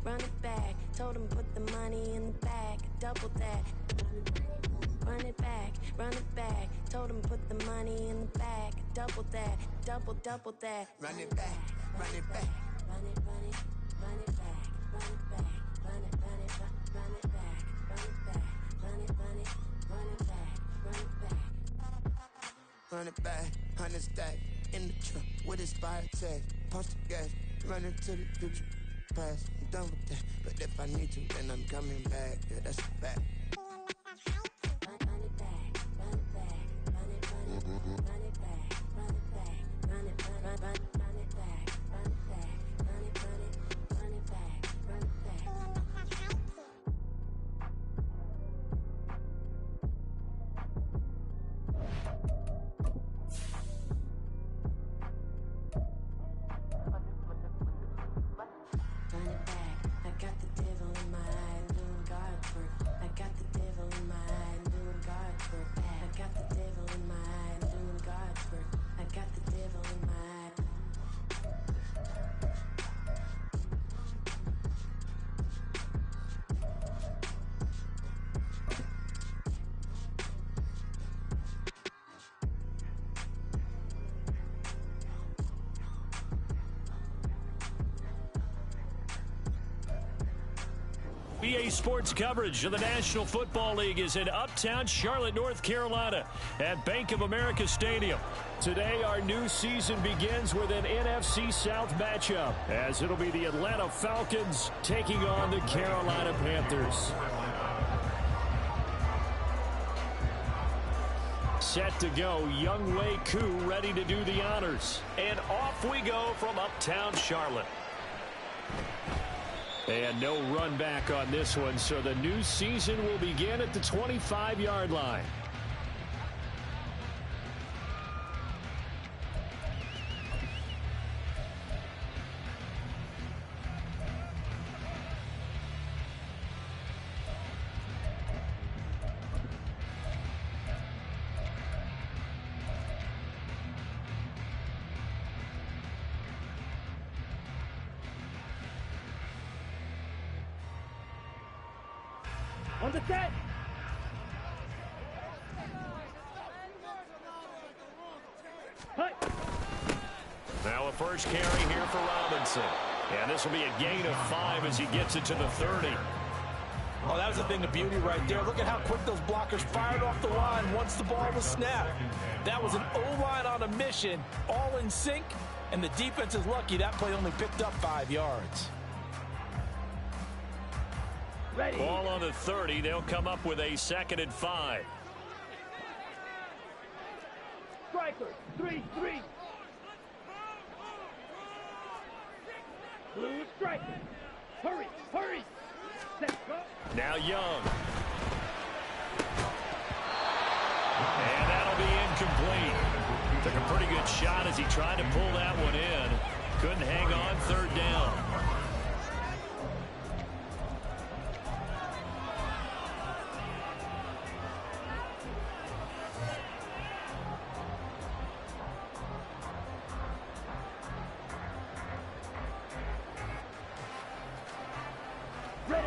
run it back. Told him put the money in the bag, double that. Run it back, run it back. Told him put the money in the bag, double that, double that. Run it back, run it back. Run it, run it, run it back, run it back, run it, run it, run it back, run it back, run it, run it, run it back, run it back. Run it back, 100 stack in the truck with expired tag. Punch the gas, run into the future. Past, I'm done with that. But if I need to, then I'm coming back. Yeah, that's a fact. Run it back, run it back, run it, run it, run it back, run it back, run it, run it back, run it back, run it, run it, run it back, run it back. Run it back, I got the devil in my eye, doing God's work. I got the devil in my eye, doing God's work. I got the devil in my eye, doing God's work. I got the devil in my eye. EA Sports coverage of the National Football League is in uptown Charlotte, North Carolina at Bank of America Stadium. Today, our new season begins with an NFC South matchup, as it'll be the Atlanta Falcons taking on the Carolina Panthers. Set to go, Young Wei Koo ready to do the honors. And off we go from uptown Charlotte. And no run back on this one, so the new season will begin at the 25-yard line. On the set. Now a first carry here for Robinson. And this will be a gain of 5 as he gets it to the 30. Oh, that was a thing of beauty right there. Look at how quick those blockers fired off the line once the ball was snapped. That was an O-line on a mission, all in sync, and the defense is lucky that play only picked up 5 yards. Ready. Ball on the 30. They'll come up with a 2nd and 5. Striker, 3-3. Blue striker. Hurry, hurry. Set, go. Now Young. And that'll be incomplete. Took a pretty good shot as he tried to pull that one in. Couldn't hang on, 3rd down.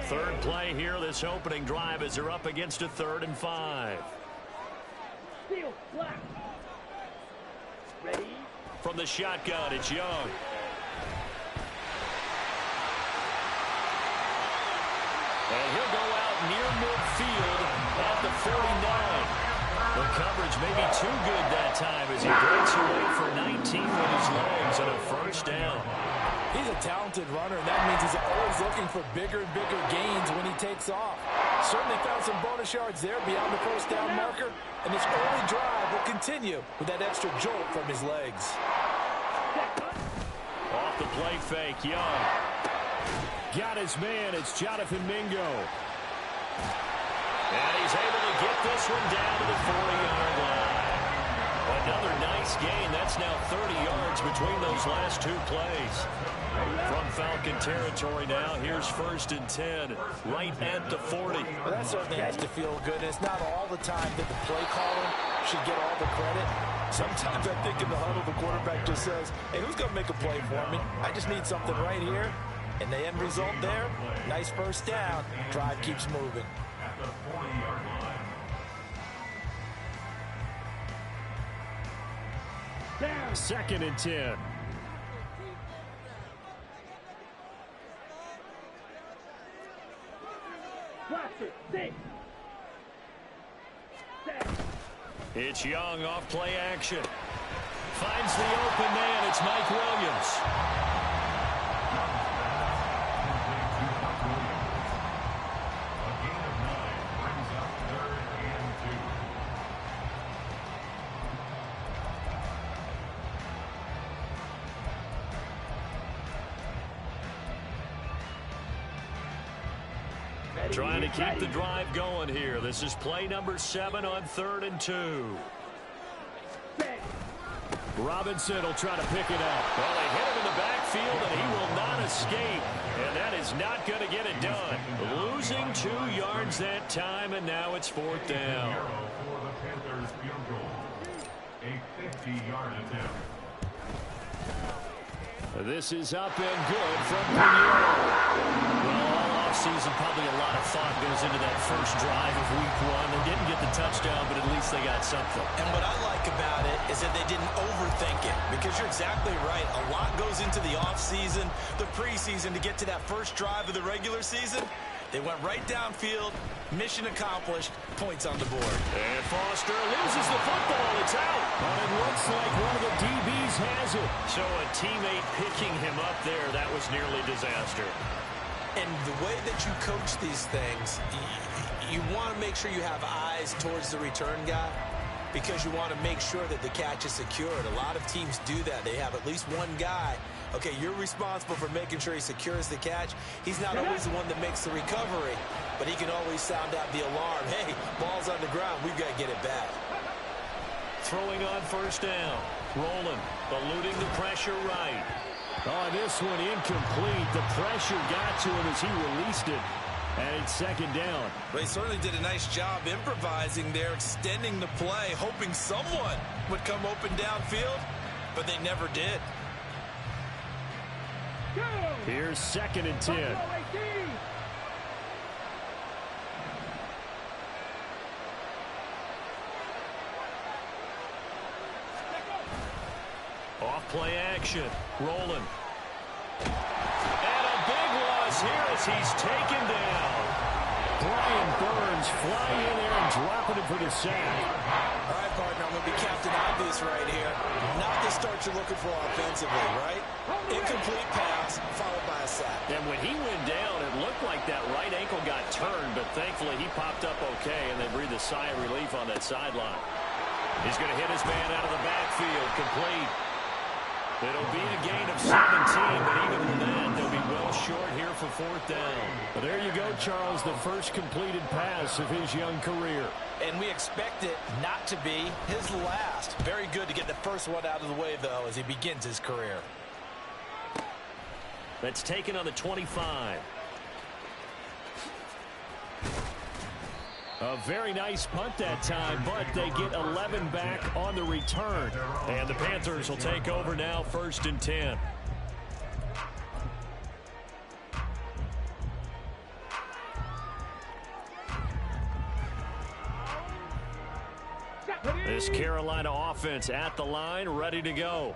Third play here, this opening drive, as they're up against a 3rd and 5. Steel, black. Ready. From the shotgun, it's Young. And he'll go out near midfield at the 49. The coverage may be too good that time as he breaks away for 19 with his legs on a 1st down. He's a talented runner, and that means he's always looking for bigger and bigger gains when he takes off. Certainly found some bonus yards there beyond the 1st down marker, and this early drive will continue with that extra jolt from his legs. Off the play fake, Young. Got his man, it's Jonathan Mingo. And he's able to get this one down to the 40-yard line. Another nice gain. That's now 30 yards between those last 2 plays. From Falcon territory now, here's 1st and 10, right at the 40. Well, that certainly has to feel good. It's not all the time that the play caller should get all the credit. Sometimes I think in the huddle, the quarterback just says, hey, who's going to make a play for me? I just need something right here. And the end result there, nice first down. Drive keeps moving. At the 40-yard line. Down. 2nd and 10. Cluster. 6. 7. It's Young off play action. Finds the open man. It's Mike Williams. A gain of 9 brings up 3rd and 2. Trying to keep the drive going here. This is play number 7 on 3rd and 2. Robinson will try to pick it up. Well, they hit him in the backfield, and he will not escape. And that is not going to get it done. Losing 2 yards that time, and now it's 4th down. For the Panthers field goal. A 50-yard attempt. This is up and good from Pinheiro. Well, all offseason, probably a lot of thought goes into that first drive of week 1. They didn't get the touchdown, but at least they got something. And what I like about it is that they didn't overthink it, because you're exactly right. A lot goes into the offseason, the preseason, to get to that first drive of the regular season. They went right downfield, mission accomplished, points on the board. And Foster loses the football. It's out. But it looks like one of the DBs has it. So a teammate picking him up there, that was nearly disaster. And the way that you coach these things, you want to make sure you have eyes towards the return guy, because you want to make sure that the catch is secured. A lot of teams do that. They have at least one guy. Okay, you're responsible for making sure he secures the catch. He's not always the one that makes the recovery, but he can always sound out the alarm. Hey, ball's on the ground. We've got to get it back. Throwing on 1st down. Rolling, eluding the pressure right. Oh, this one incomplete. The pressure got to him as he released it. And it's 2nd down. Well, he certainly did a nice job improvising there, extending the play, hoping someone would come open downfield, but they never did. Here's 2nd and 10. Off play action. Rolling. And a big loss here as he's taken down. Brian Burns flying in there and dropping it for the sack. All right, partner, I'm going to be Captain Obvious right here. Not the start you're looking for offensively, right? Incomplete pass, followed by a sack. And when he went down, it looked like that right ankle got turned, but thankfully he popped up okay, and they breathed a sigh of relief on that sideline. He's going to hit his man out of the backfield, complete. It'll be a gain of 17, but even with that, they'll be well short here for 4th down. Well, there you go, Charles, the first completed pass of his young career. And we expect it not to be his last. Very good to get the first one out of the way, though, as he begins his career. That's taken on the 25. A very nice punt that time, but they get 11 back on the return. And the Panthers will take over now, 1st and 10. This Carolina offense at the line, ready to go.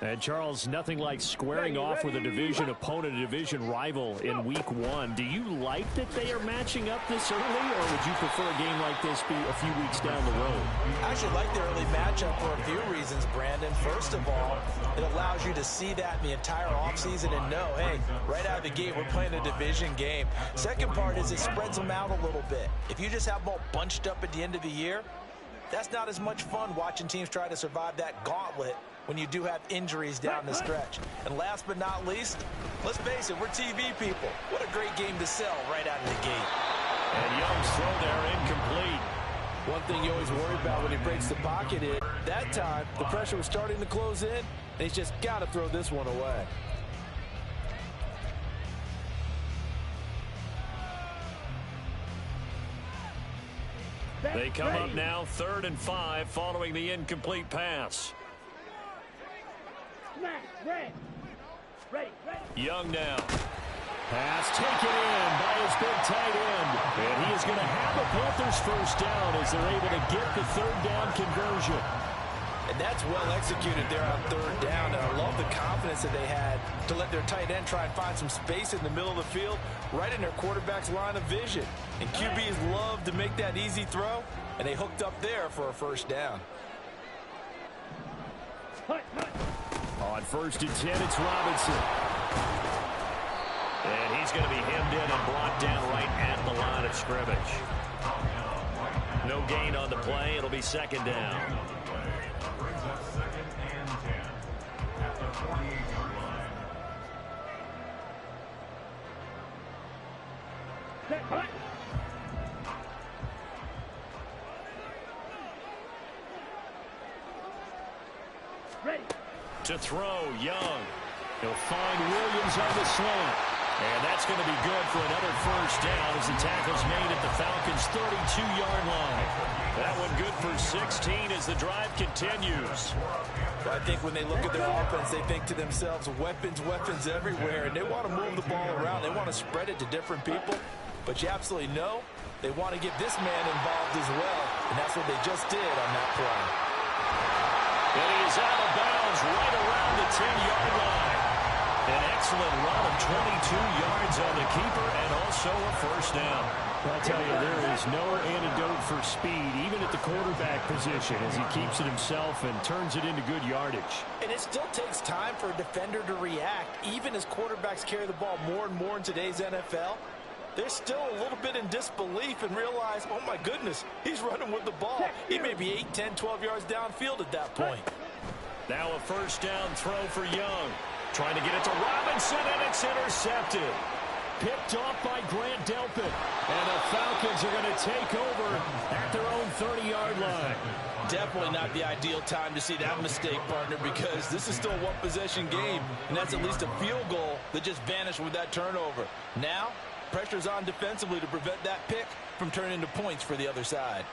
And, Charles, nothing like squaring off with a division opponent, a division rival in week 1. Do you like that they are matching up this early, or would you prefer a game like this be a few weeks down the road? I actually like the early matchup for a few reasons, Brandon. First of all, it allows you to see that in the entire offseason and know, hey, right out of the gate, we're playing a division game. Second part is it spreads them out a little bit. If you just have them all bunched up at the end of the year, that's not as much fun watching teams try to survive that gauntlet when you do have injuries down the stretch. And last but not least, let's face it, we're TV people. What a great game to sell right out of the gate. And Young's throw there incomplete. One thing you always worry about when he breaks the pocket is, that time, the pressure was starting to close in, and he's just got to throw this one away. They come up now 3rd and 5 following the incomplete pass. Ready. Young now. Pass taken in by his big tight end. And he is going to have the Panthers first down as they're able to get the third down conversion. And that's well executed there on third down. And I love the confidence that they had to let their tight end try and find some space in the middle of the field, right in their quarterback's line of vision. And QBs love to make that easy throw, and they hooked up there for a first down. On 1st and 10, it's Robinson. And he's going to be hemmed in and brought down right at the line of scrimmage. No gain on the play. It'll be second down. Brings up 2nd and 10 at the 48-yard line. Ready. To throw, Young. He'll find Williams on the slant. And that's going to be good for another first down as the tackle's made at the Falcons' 32-yard line. That one good for 16 as the drive continues. I think when they look at their offense, they think to themselves, weapons, weapons everywhere, and they want to move the ball around. They want to spread it to different people, but you absolutely know they want to get this man involved as well, and that's what they just did on that play. And he is out of bounds right around the 10-yard line. An excellent run of 22 yards on the keeper and also a first down. I'll tell you, there is no antidote for speed, even at the quarterback position, as he keeps it himself and turns it into good yardage. And it still takes time for a defender to react, even as quarterbacks carry the ball more and more in today's NFL. They're still a little bit in disbelief and realize, oh my goodness, he's running with the ball. He may be 8, 10, 12 yards downfield at that point. Now a first down throw for Young. Trying to get it to Robinson, and it's intercepted. Picked off by Grant Delpit. And the Falcons are going to take over at their own 30-yard line. Definitely not the ideal time to see that mistake, partner, because this is still a one-possession game, and that's at least a field goal that just vanished with that turnover. Now, pressure's on defensively to prevent that pick from turning into points for the other side.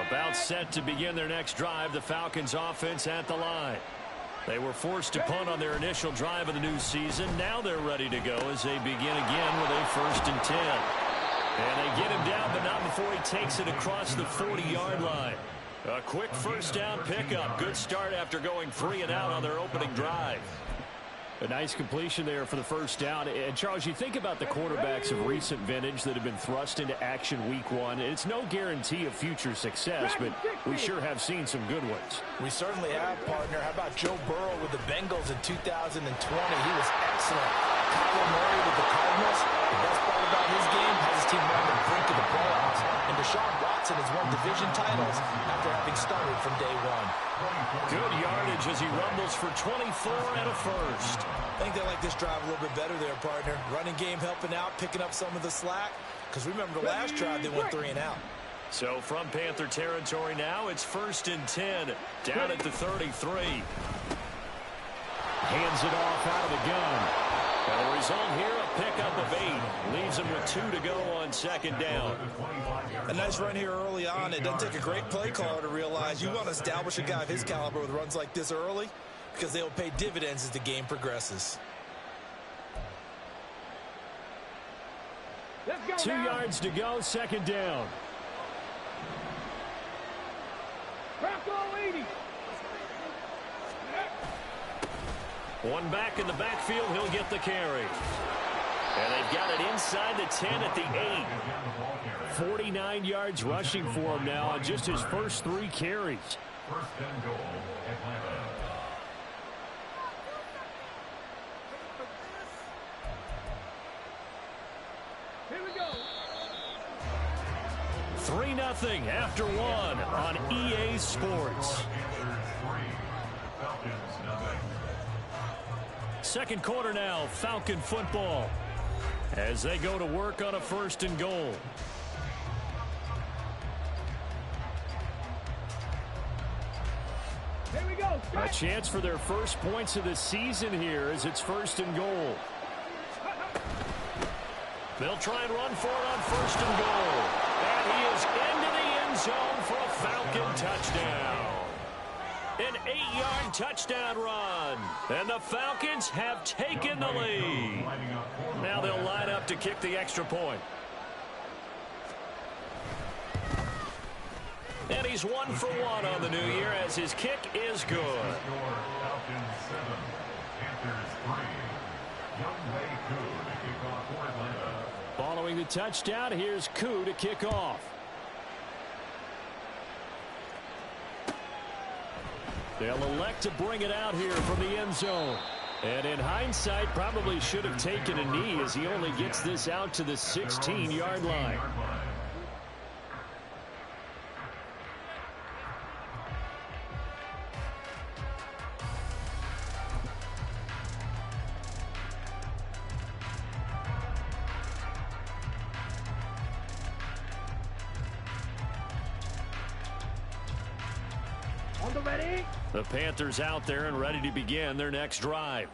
About set to begin their next drive, the Falcons offense at the line. They were forced to punt on their initial drive of the new season. Now they're ready to go as they begin again with a 1st and 10. And they get him down, but not before he takes it across the 40-yard line. A quick first down pickup. Good start after going 3 and out on their opening drive. A nice completion there for the first down. And, Charles, you think about the quarterbacks of recent vintage that have been thrust into action week 1. It's no guarantee of future success, but we sure have seen some good ones. We certainly have, partner. How about Joe Burrow with the Bengals in 2020? He was excellent. Kyler Murray with the Cardinals. The best part about his game has his team on the brink of the playoffs. And Deshaun Watson has won division titles after having started from day 1. Good yardage as he rumbles for 24 and a first. I think they like this drive a little bit better there, partner. Running game helping out, picking up some of the slack. Because remember the last drive, they went 3 and out. So from Panther territory now, it's 1st and 10. Down at the 33. Hands it off out of the gun. And the result here, a pickup of 8. Leaves him with 2 to go on 2nd down. A nice run here early on. It doesn't take a great play caller to realize you want to establish a guy of his caliber with runs like this early, because they will pay dividends as the game progresses. 2 yards to go, 2nd down. One back in the backfield, he'll get the carry. And they've got it inside the 10 at the 8. 49 yards rushing for him now on just his first 3 carries. 1st and goal, Atlanta. Here we go. 3-0 after 1 on EA Sports. Second quarter now, Falcon football, as they go to work on a 1st and goal. Here we go. A chance for their first points of the season here as it's 1st and goal. They'll try and run for it on 1st and goal. And he is into the end zone for a Falcon touchdown. An 8-yard touchdown run. And the Falcons have taken the lead. Now they'll line up to kick the extra point. And he's 1 for 1 on the new year as his kick is good. Falcons 7, Panthers 3. Youngway Koo to kick off for Atlanta. Following the touchdown, here's Koo to kick off. They'll elect to bring it out here from the end zone. And in hindsight, probably should have taken a knee as he only gets this out to the 16-yard line. The Panthers out there and ready to begin their next drive.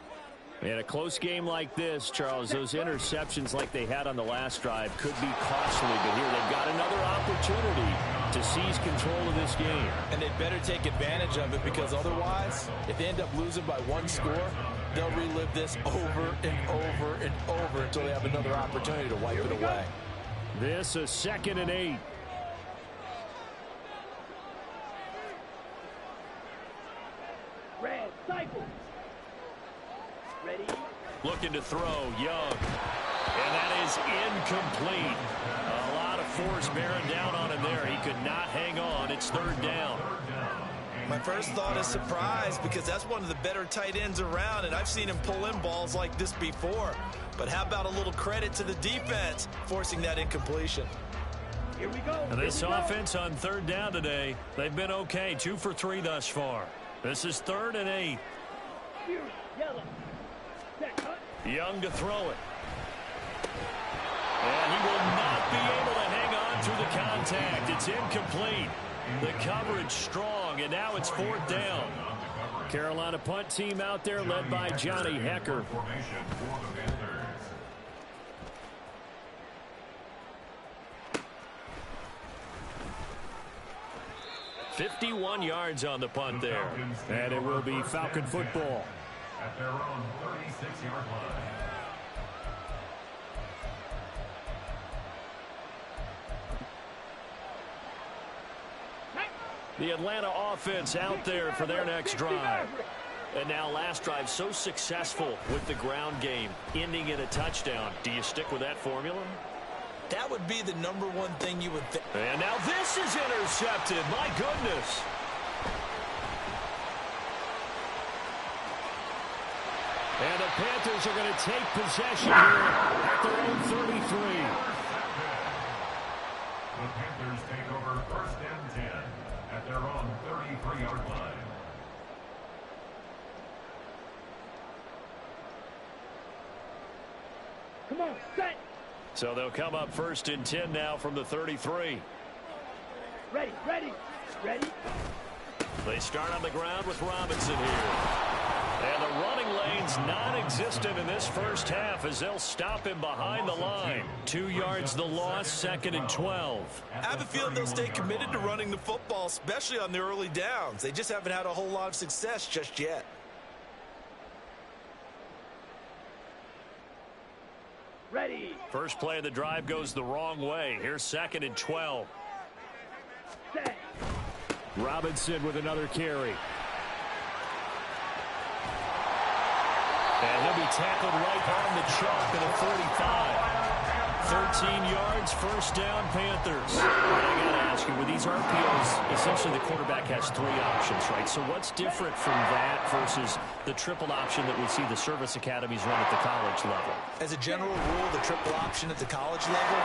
In a close game like this, Charles, those interceptions like they had on the last drive could be costly, but here they've got another opportunity to seize control of this game. And they'd better take advantage of it, because otherwise, if they end up losing by 1 score, they'll relive this over and over and over until they have another opportunity to wipe it away. This is 2nd and 8. Red, cycle. Ready? Looking to throw, Young. And that is incomplete. A lot of force bearing down on him there. He could not hang on. It's 3rd down. My first thought is surprise, because that's one of the better tight ends around, and I've seen him pull in balls like this before. But how about a little credit to the defense forcing that incompletion? Here we go. And this offense on 3rd down today, they've been okay. 2 for 3 thus far. This is 3rd and 8. Here, yellow. Set, cut. Young to throw it. And he will not be able to hang on through the contact. It's incomplete. The coverage strong, and now it's 4th down. Carolina punt team out there led by Johnny Hecker. Formation for the Panthers. 51 yards on the punt there. And it will be Falcon football. At their own 36-yard line. The Atlanta offense out there for their next drive. And now last drive so successful with the ground game, ending in a touchdown. Do you stick with that formula? That would be the #1 thing you would think. And now this is intercepted. My goodness. And the Panthers are going to take possession here at their own 33. The Panthers take over 1st and 10 at their own 33-yard line. Come on, set. So they'll come up 1st and 10 now from the 33. Ready, ready, ready. They start on the ground with Robinson here. And the running lane's non-existent in this first half as they'll stop him behind the line. 2 yards the loss, 2nd and 12. I have a feeling they'll stay committed to running the football, especially on the early downs. They just haven't had a whole lot of success just yet. Ready. First play of the drive goes the wrong way. Here's 2nd and 12. Set. Robinson with another carry. And he'll be tackled right on the chalk at a 45. 13 yards, 1st down, Panthers. And I got to ask you, with these RPOs, essentially the quarterback has 3 options, right? So what's different from that versus the triple option that we see the service academies run at the college level? As a general rule, the triple option at the college level,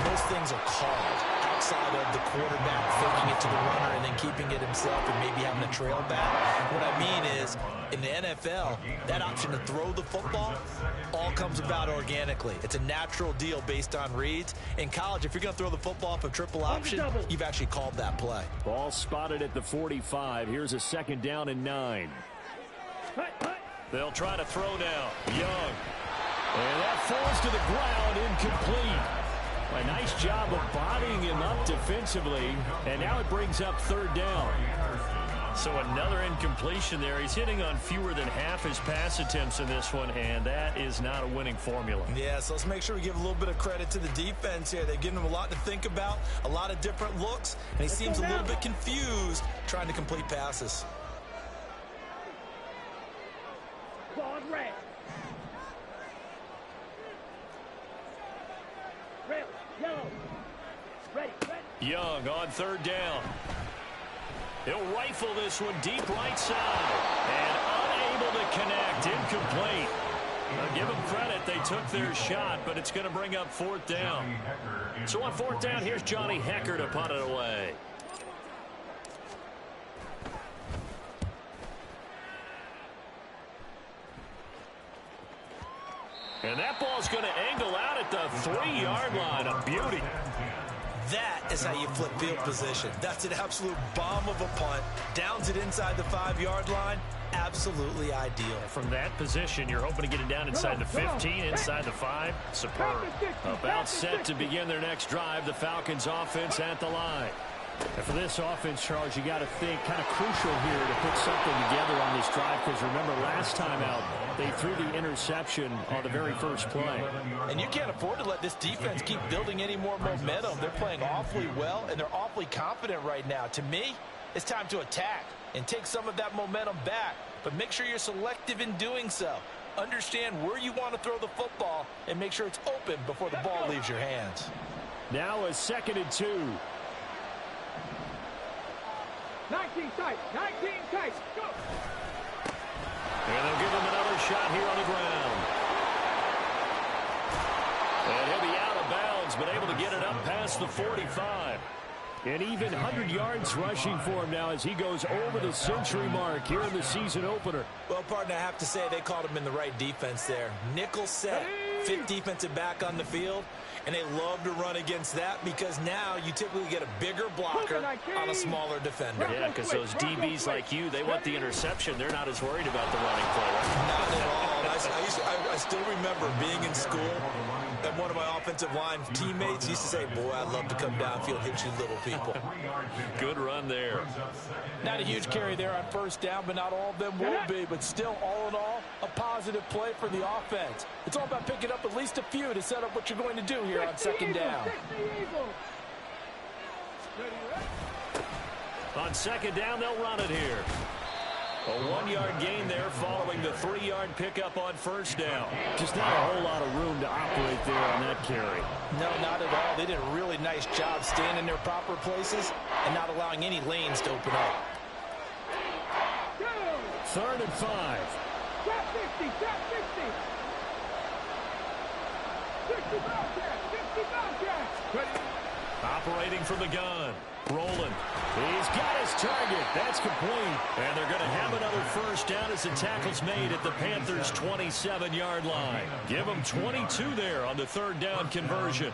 most things are called outside of the quarterback faking it to the runner and then keeping it himself and maybe having a trail back. What I mean is, in the NFL, that option to throw the football all comes about organically. It's a natural deal based on reads. In college, if you're going to throw the football off a triple option, you've actually called that play. Ball spotted at the 45. Here's a 2nd down and 9. They'll try to throw now. Young. And that falls to the ground, incomplete. A nice job of bodying him up defensively, and now it brings up third down. So another incompletion there. He's hitting on fewer than half his pass attempts in this one, and that is not a winning formula. Yeah, so let's make sure we give a little bit of credit to the defense here. They've given him a lot to think about, a lot of different looks, and he seems a little bit confused trying to complete passes. Ball red. Red, yellow. Ready. Young on third down. He'll rifle this one deep right side. And unable to connect. Incomplete. Give them credit. They took their shot, but it's going to bring up fourth down. So on fourth down, here's Johnny Hecker to punt it away. And that ball's going to angle out at the 3-yard line. A beauty. That is how you flip field position. That's an absolute bomb of a punt. Downs it inside the 5-yard line. Absolutely ideal. From that position, you're hoping to get it down inside the 15, inside the 5. Superb. About set to begin their next drive. The Falcons offense at the line. And for this offense, Charles, you got to think kind of crucial here to put something together on this drive, because remember last time out they threw the interception on the very first play. And you can't afford to let this defense keep building any more momentum. They're playing awfully well, and they're awfully confident right now. To me, it's time to attack and take some of that momentum back, but make sure you're selective in doing so. Understand where you want to throw the football and make sure it's open before the ball leaves your hands. Now a 2nd and 2. 19 tight. 19 tight. Go. And they'll give him another shot here on the ground. And he'll be out of bounds, but able to get it up past the 45. And even 100 yards rushing for him now as he goes over the century mark here in the season opener. Well, partner, I have to say they called him in the right defense there. Nickel set, 5th defensive back on the field, and they love to run against that because now you typically get a bigger blocker on a smaller defender. Yeah, because those DBs like you, they want the interception. They're not as worried about the running play. Not at all. I still remember being in school, and one of my offensive line teammates used to say, boy, I'd love to come downfield, hit you little people. Good run there. Not a huge carry there on first down, but not all of them will be. But still, all in all, a positive play for the offense. It's all about picking up at least a few to set up what you're going to do here on second down. On second down, they'll run it here. A 1-yard gain there following the 3-yard pickup on first down. Just not a whole lot of room to operate there on that carry. No, not at all. They did a really nice job staying in their proper places and not allowing any lanes to open up. 3rd and 5. Trap 50. Trap 50. 60 Bobcats. 60 Bobcats. Operating from the gun. Rolling. He's got his target. That's complete. And they're going to have another first down as the tackle's made at the Panthers' 27-yard line. Give them 22 there on the 3rd down conversion.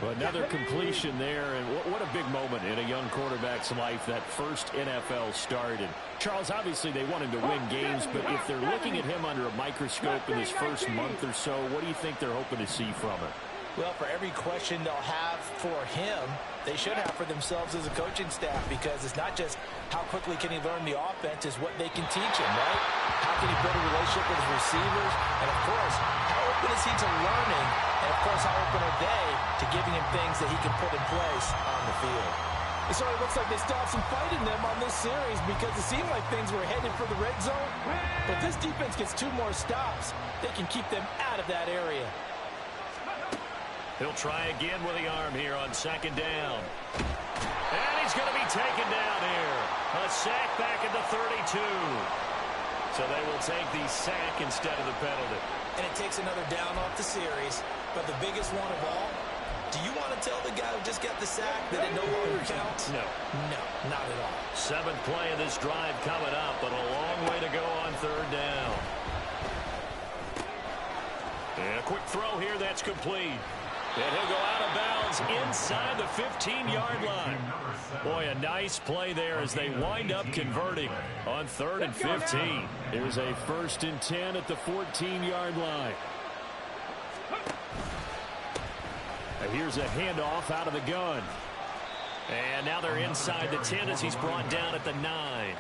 Another completion there, and what a big moment in a young quarterback's life, that first NFL start. And Charles, obviously they want him to win games, but if they're looking at him under a microscope in his first month or so, what do you think they're hoping to see from him? Well, for every question they'll have for him, they should have for themselves as a coaching staff, because it's not just how quickly can he learn the offense, it's what they can teach him, right? How can he build a relationship with his receivers? And, of course, how open is he to learning? And, of course, how open are they to giving him things that he can put in place on the field? It certainly looks like they still have some fight in them on this series, because it seemed like things were headed for the red zone. But this defense gets 2 more stops. They can keep them out of that area. He'll try again with the arm here on second down. And he's going to be taken down here. A sack back at the 32. So they will take the sack instead of the penalty. And it takes another down off the series. But the biggest one of all, do you want to tell the guy who just got the sack that it no longer counts? No. No, not at all. 7th play of this drive coming up, but a long way to go on 3rd down. And a quick throw here, that's complete. And he'll go out of bounds inside the 15-yard line. Boy, a nice play there as they wind up converting on 3rd and 15. It was a 1st and 10 at the 14-yard line. Here's a handoff out of the gun. And now they're inside the 10 as he's brought down at the 9.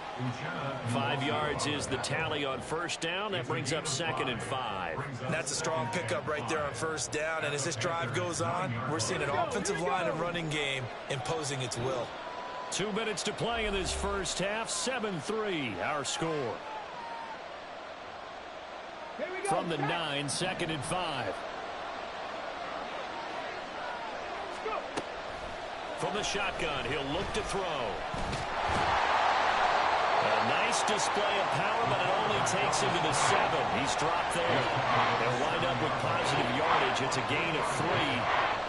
5 yards is the tally on first down. That brings up 2nd and 5. That's a strong pickup right there on first down. And as this drive goes on, we're seeing an offensive line and running game imposing its will. 2 minutes to play in this first half. 7-3 our score. From the 9, 2nd and 5. From the shotgun, he'll look to throw. A nice display of power, but it only takes him to the 7. He's dropped there. They'll wind up with positive yardage. It's a gain of 3,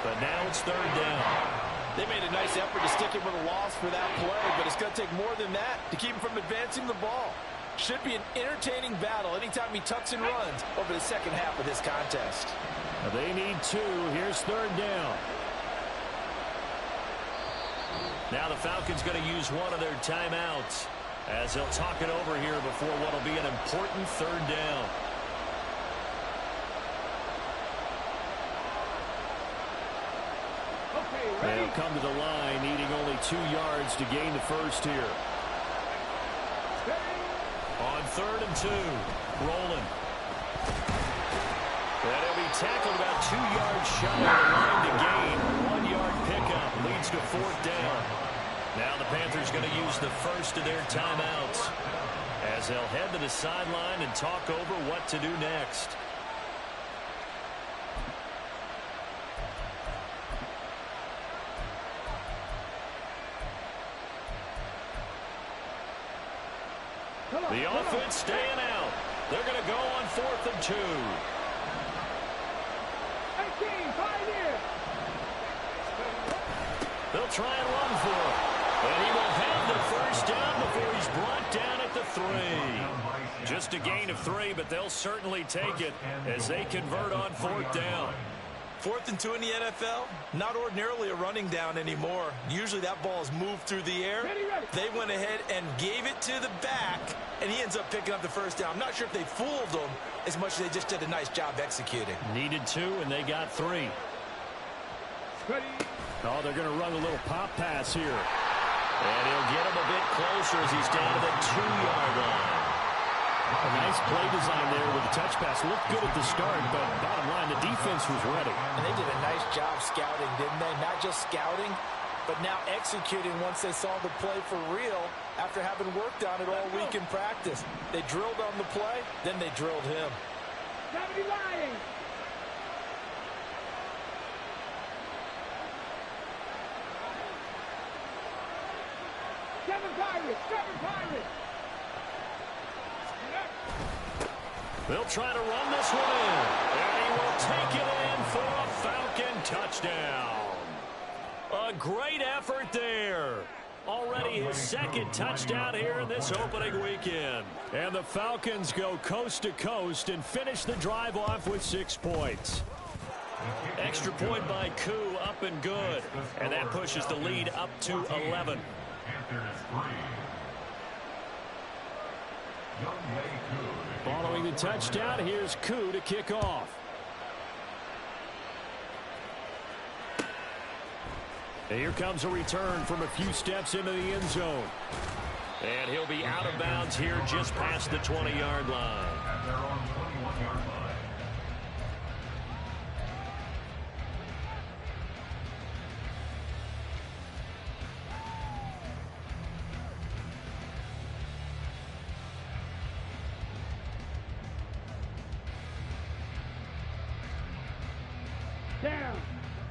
but now it's 3rd down. They made a nice effort to stick him with a loss for that play, but it's going to take more than that to keep him from advancing the ball. Should be an entertaining battle anytime he tucks and runs over the second half of this contest. They need 2. Here's 3rd down. Now the Falcons going to use one of their timeouts as they'll talk it over here before what will be an important 3rd down. They'll come to the line, needing only 2 yards to gain the first here. On 3rd and 2, rolling. And he'll be tackled about 2 yards shy of the line to gain. 1-yard pickup leads to 4th down. Now the Panthers going to use the first of their timeouts as they'll head to the sideline and talk over what to do next. The offense staying out. They're going to go on 4th and 2. They'll try and run for it. And he will have the first down before he's brought down at the 3. Just a gain of 3, but they'll certainly take it as they convert on 4th down. 4th and 2 in the NFL, not ordinarily a running down anymore. Usually that ball is moved through the air. They went ahead and gave it to the back, and he ends up picking up the first down. I'm not sure if they fooled him as much as they just did a nice job executing. Needed 2, and they got 3. Oh, they're going to run a little pop pass here. And he'll get him a bit closer as he's down to the 2-yard line. A nice play design there with the touch pass. Looked good at the start, but bottom line, the defense was ready. And they did a nice job scouting, didn't they? Not just scouting, but now executing once they saw the play for real after having worked on it all week in practice. They drilled on the play, then they drilled him. They'll try to run this one in. And he will take it in for a Falcon touchdown. A great effort there. Already his 2nd touchdown here in this opening weekend. And the Falcons go coast to coast and finish the drive off with 6 points. Extra point by Koo, up and good. And that pushes the lead up to 11. Following the touchdown, here's Koo to kick off. And here comes a return from a few steps into the end zone. And he'll be out of bounds here just past the 20-yard line.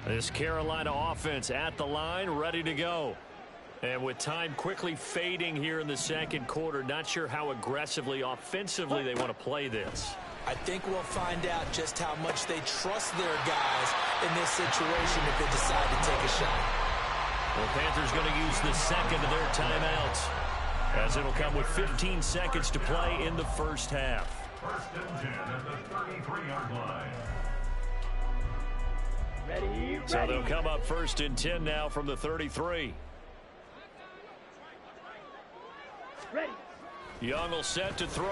This Carolina offense at the line, ready to go. And with time quickly fading here in the 2nd quarter, not sure how aggressively, offensively they want to play this. I think we'll find out just how much they trust their guys in this situation if they decide to take a shot. The Panthers going to use the 2nd of their timeouts, as it'll come with 15 seconds to play in the first half. 1st and 10 at the 33-yard line. Ready. So they'll come up 1st and 10 now from the 33. Ready. Young will set to throw.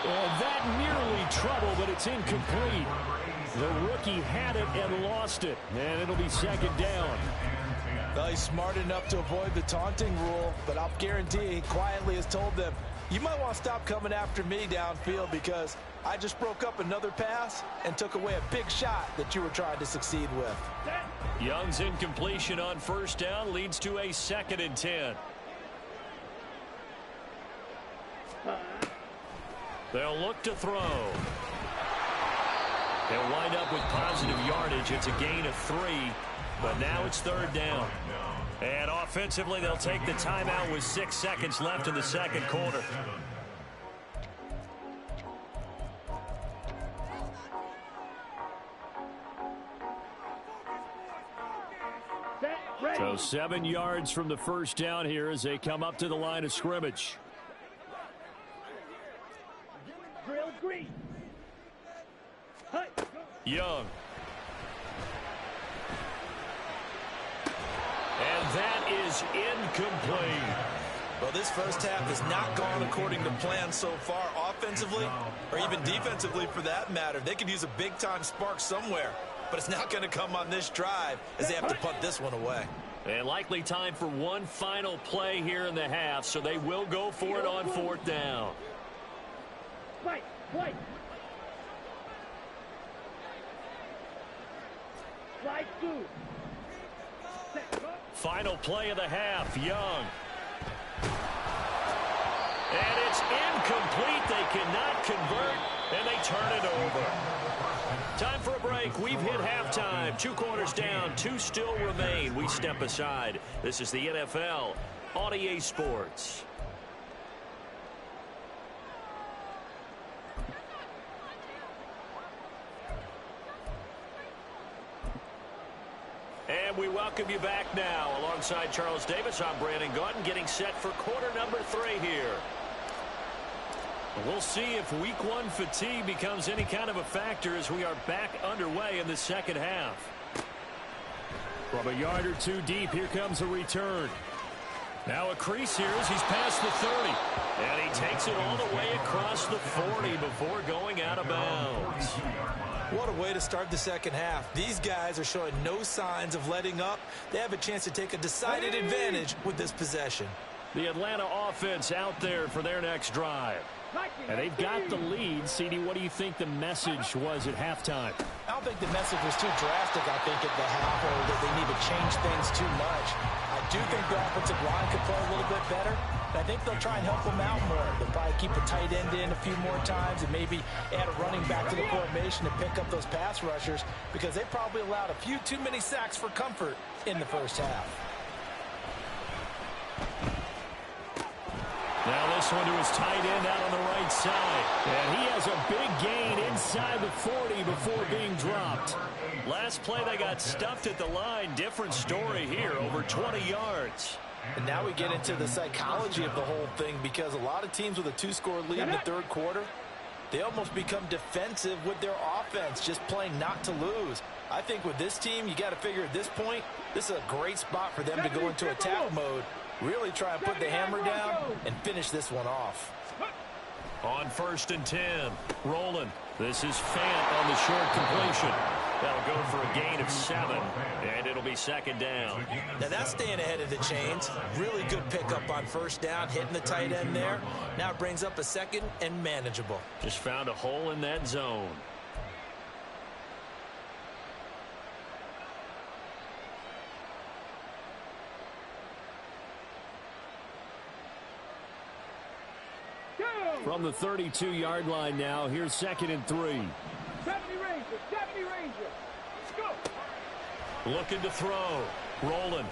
That nearly trouble, but it's incomplete. The rookie had it and lost it, and it'll be second down. Well, he's smart enough to avoid the taunting rule, but I'll guarantee he quietly has told them, you might want to stop coming after me downfield because I just broke up another pass and took away a big shot that you were trying to succeed with. Young's incompletion on first down leads to a 2nd and 10. They'll look to throw. They'll wind up with positive yardage. It's a gain of 3, but now it's 3rd down. And offensively, they'll take the timeout with 6 seconds left in the second quarter. So 7 yards from the first down here as they come up to the line of scrimmage. Drill green. Young. And that is incomplete. Well, this first half has not gone according to plan so far offensively or even defensively for that matter. They could use a big-time spark somewhere, but it's not going to come on this drive as they have to punt this one away. And likely time for one final play here in the half, so they will go for it on 4th down. White. Slide through. Final play of the half, Young. And it's incomplete. They cannot convert, and they turn it over. Time for a break. We've hit halftime. 2 quarters down, 2 still remain. We step aside. This is the NFL on EA Sports. And we welcome you back now. Alongside Charles Davis, I'm Brandon Gauton, getting set for quarter number 3 here. We'll see if week 1 fatigue becomes any kind of a factor as we are back underway in the second half. From a yard or 2 deep, here comes a return. Now a crease here as he's past the 30. And he takes it all the way across the 40 before going out of bounds. What a way to start the second half. These guys are showing no signs of letting up. They have a chance to take a decided advantage with this possession. The Atlanta offense out there for their next drive. And they've got the lead. CD, what do you think the message was at halftime? I don't think the message was too drastic, I think, at the half, or that they need to change things too much. I do think the offensive line could play a little bit better. I think they'll try and help them out more. They'll probably keep a tight end in a few more times and maybe add a running back to the formation to pick up those pass rushers because they probably allowed a few too many sacks for comfort in the first half. Now this one to his tight end out on the right side. And he has a big gain inside the 40 before being dropped. Last play they got stuffed at the line. Different story here, over 20 yards. And now we get into the psychology of the whole thing because a lot of teams with a 2-score lead in the third quarter, they almost become defensive with their offense, just playing not to lose. I think with this team, you got to figure at this point, this is a great spot for them to go into attack mode, really try and put the hammer down and finish this one off. On 1st and 10, rolling. This is Fant on the short completion. That'll go for a gain of 7, and it'll be 2nd down. Now that's staying ahead of the chains. Really good pickup on 1st down, hitting the tight end there. Now it brings up a 2nd and manageable. Just found a hole in that zone. From the 32-yard line now, here's 2nd and 3. 70 Ranger. Let's go. Looking to throw. Rolling.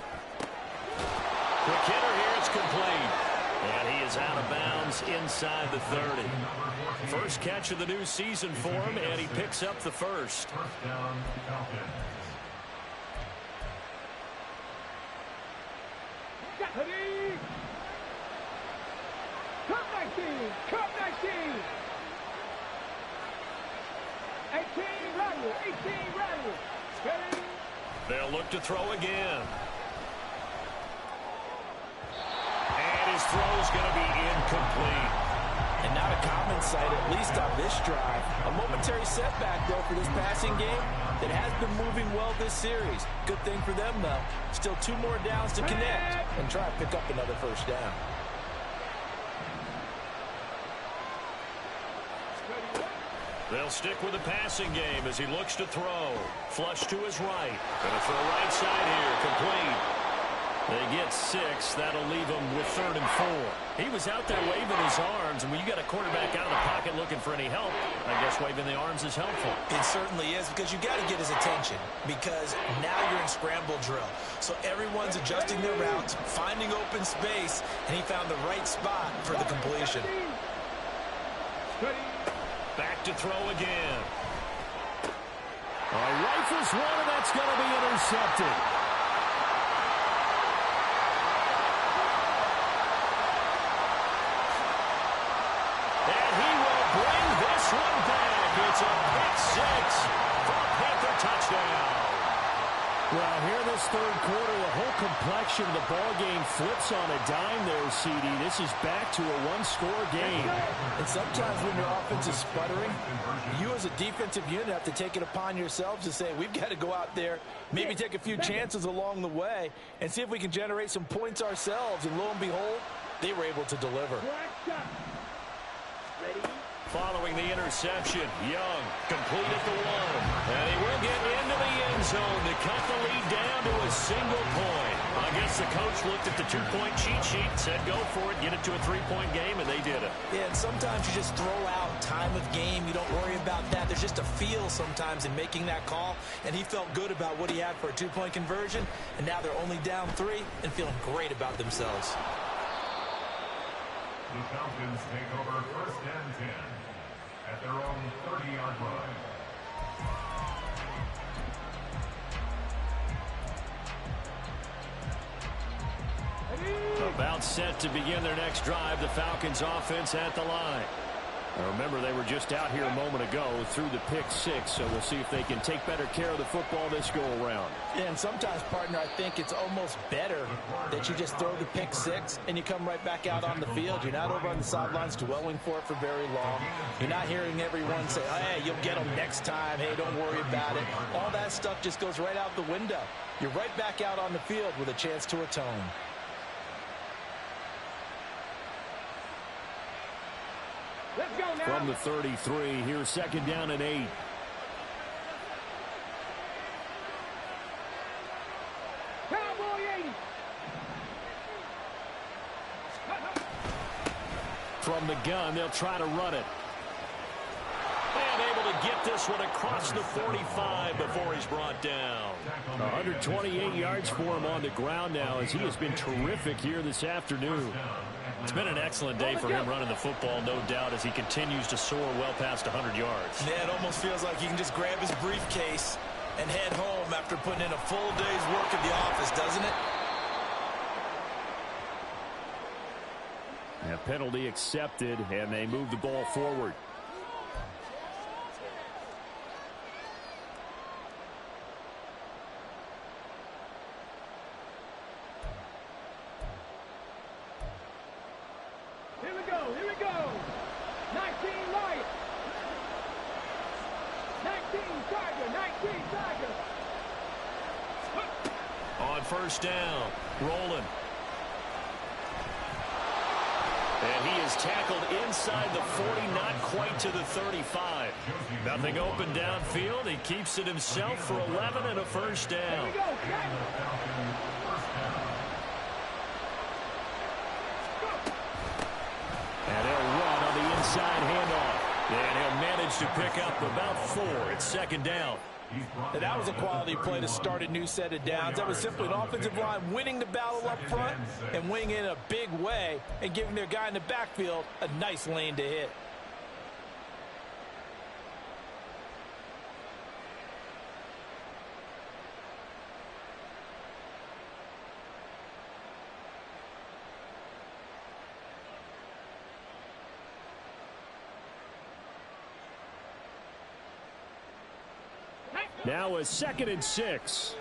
Quick hitter here. It's complete. And he is out of bounds inside the 30. First catch of the new season for him, and he picks up the first. First down, Falcons. Cup 19. 18 Rattle. They'll look to throw again. And his throw is going to be incomplete. And not a common sight, at least on this drive. A momentary setback, though, for this passing game that has been moving well this series. Good thing for them, though. Still 2 more downs to connect and try to pick up another first down. They'll stick with the passing game as he looks to throw. Flush to his right. Gonna throw right side here. Complete. They get 6. That'll leave him with 3rd and 4. He was out there waving his arms, and when you got a quarterback out of the pocket looking for any help, I guess waving the arms is helpful. It certainly is, because you got to get his attention, because now you're in scramble drill. So everyone's adjusting their routes, finding open space, and he found the right spot for the completion. Back to throw again. Rifles one, and that's going to be intercepted. And he will bring this one back. It's a pick 6 for a Panther touchdown. Well, here this 3rd quarter, the whole complexion of the ball game flips on a dime there, CD. This is back to a 1-score game. And sometimes when your offense is sputtering, you as a defensive unit have to take it upon yourselves to say, we've got to go out there, maybe take a few chances along the way, and see if we can generate some points ourselves. And lo and behold, they were able to deliver. Following the interception, Young complete at the 1. And he will get into the end zone to cut the lead down to a single point. I guess the coach looked at the 2-point cheat sheet, said go for it, get it to a 3-point game, and they did it. Yeah, and sometimes you just throw out time of game. You don't worry about that. There's just a feel sometimes in making that call, and he felt good about what he had for a 2-point conversion, and now they're only down 3 and feeling great about themselves. The Falcons take over 1st and 10 at their own 30-yard line. About set to begin their next drive, the Falcons offense at the line. Now remember, they were just out here a moment ago through the pick 6, so we'll see if they can take better care of the football this go-around. Yeah, and sometimes, partner, I think it's almost better that you just throw the pick 6 and you come right back out on the field. You're not over on the sidelines dwelling for it for very long. You're not hearing everyone say, oh, hey, you'll get them next time. Hey, don't worry about it. All that stuff just goes right out the window. You're right back out on the field with a chance to atone. Let's go now. From the 33, here's 2nd down and 8. Cowboy 80. From the gun, they'll try to run it. And able to get this one across the 45 before he's brought down. 128 yards for him on the ground now, as he has been terrific here this afternoon. It's been an excellent day for him running the football, no doubt, as he continues to soar well past 100 yards. Yeah, it almost feels like he can just grab his briefcase and head home after putting in a full day's work at the office, doesn't it? A penalty accepted, and they move the ball forward. Here we go. 19 Lions. 19 Tiger. 19 Tiger. On 1st down, rolling. And he is tackled inside the 40, not quite to the 35. Nothing open downfield. He keeps it himself for 11 and a 1st down. Here we go. And he'll run on the inside handoff. And he'll manage to pick up about 4. It's 2nd down. And that was a quality play to start a new set of downs. That was simply an offensive line winning the battle up front and winning in a big way and giving their guy in the backfield a nice lane to hit. Now a 2nd and 6.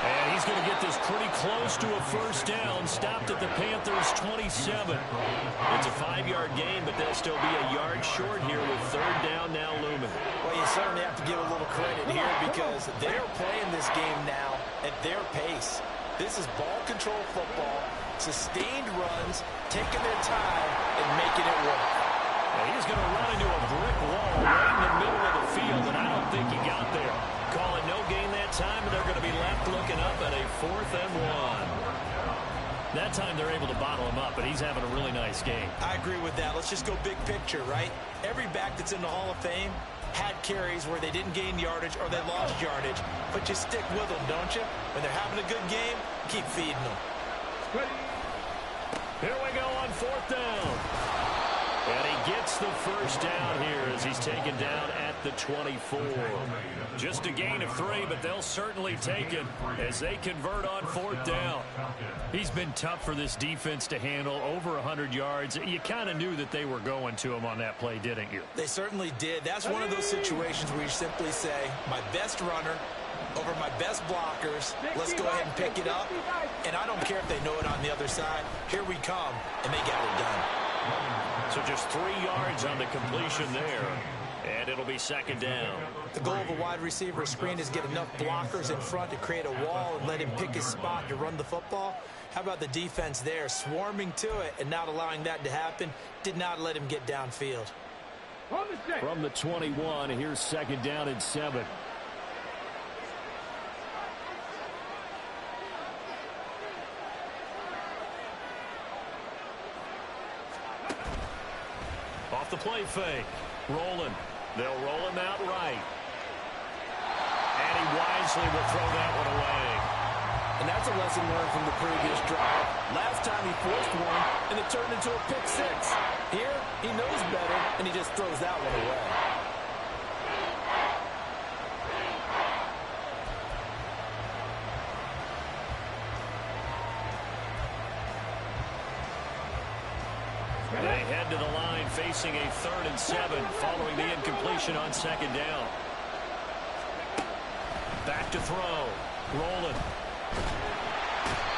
And he's he's going to get this pretty close to a first down. Stopped at the Panthers' 27. It's a 5-yard gain, but they'll still be a yard short here with third down now looming. Well, you certainly have to give a little credit here because they're playing this game now at their pace. This is ball control football, sustained runs, taking their time, and making it work. And he's going to run into a brick wall right in the middle of the field, and I don't think he got there. Calling no gain that time, and they're going to be left looking up at a 4th and 1. That time they're able to bottle him up, but he's having a really nice game. I agree with that. Let's just go big picture, right? Every back that's in the Hall of Fame had carries where they didn't gain yardage or they lost yardage, but you stick with them, don't you? When they're having a good game, keep feeding them. Here we go on 4th down. And he gets the first down here as he's taken down at the 24. Just a gain of 3, but they'll certainly take it as they convert on 4th down. He's been tough for this defense to handle, over 100 yards. You kind of knew that they were going to him on that play, didn't you? They certainly did. That's one of those situations where you simply say, my best runner over my best blockers. Let's go ahead and pick it up. And I don't care if they know it on the other side. Here we come, and they got it done. So just 3 yards on the completion there, and it'll be 2nd down. The goal of a wide receiver screen is get enough blockers in front to create a wall and let him pick his spot to run the football. How about the defense there, swarming to it and not allowing that to happen, did not let him get downfield. From the 21, here's 2nd down and 7. Off the play fake. Rolling. They'll roll him out right. And he wisely will throw that one away. And that's a lesson learned from the previous drive. Last time he forced one, and it turned into a pick 6. Here, he knows better, and he just throws that one away. They head to the line facing a 3rd and 7 following the incompletion on 2nd down. Back to throw. Rolling.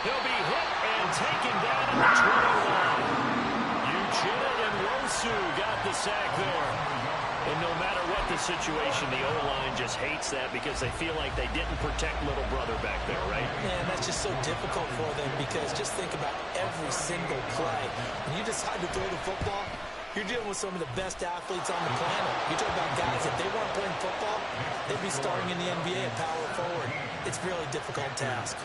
He'll be hit and taken down at the 21. Uchenna and Rosu got the sack there. And no matter what the situation, the O-line just hates that because they feel like they didn't protect little brother back there, right? Man, that's just so difficult for them because just think about every single play. When you decide to throw the football, you're dealing with some of the best athletes on the planet. You talk about guys, if they weren't playing football, they'd be starting in the NBA at power forward. It's a really difficult task.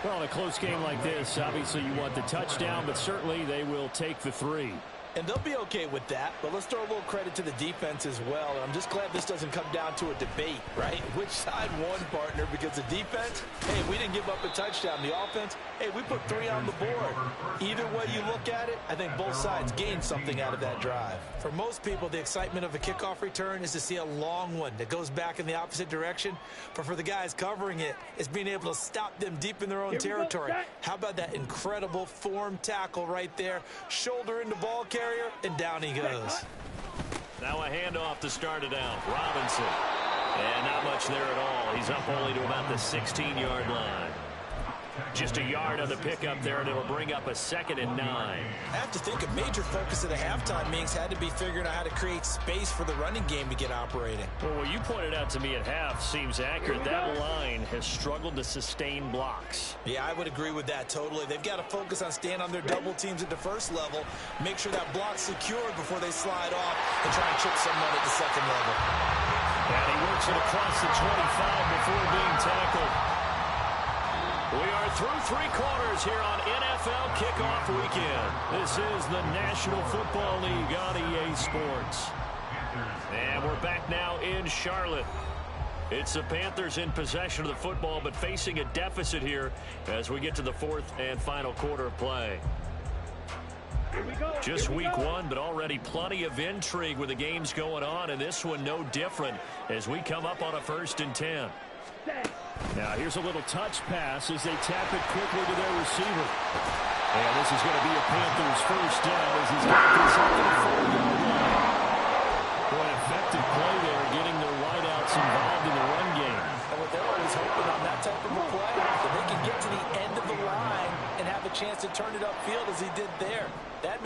Well, in a close game like this, obviously you want the touchdown, but certainly they will take the 3. And they'll be okay with that, but let's throw a little credit to the defense as well. And I'm just glad this doesn't come down to a debate, right? Which side won, partner? Because the defense, hey, we didn't give up a touchdown. The offense, hey, we put 3 on the board. Either way you look at it, I think both sides gained something out of that drive. For most people, the excitement of a kickoff return is to see a long one that goes back in the opposite direction. But for the guys covering it, it's being able to stop them deep in their own territory. How about that incredible form tackle right there? Shoulder into ball carrier, and down he goes. Now a handoff to start it out. Robinson. And not much there at all. He's up only to about the 16-yard line. Just a yard on the pickup there, and it'll bring up a 2nd and 9. I have to think a major focus of the halftime meetings had to be figuring out how to create space for the running game to get operating. Well, what you pointed out to me at half seems accurate. That line has struggled to sustain blocks. Yeah, I would agree with that totally. They've got to focus on staying on their double teams at the first level, make sure that block's secured before they slide off and try and chip someone at the second level. And he works it across the 25 before being tackled. We are through 3 quarters here on NFL Kickoff Weekend. This is the National Football League on EA Sports. And we're back now in Charlotte. It's the Panthers in possession of the football, but facing a deficit here as we get to the 4th and final quarter of play. Just week 1, but already plenty of intrigue with the games going on, and this one no different as we come up on a 1st and 10. Now here's a little touch pass as they tap it quickly to their receiver. And this is going to be a Panthers first down as he's got this up to the 4-yard line. Boy, an effective play there, getting their wideouts involved in the run game. And what they're always hoping on that type of a play, the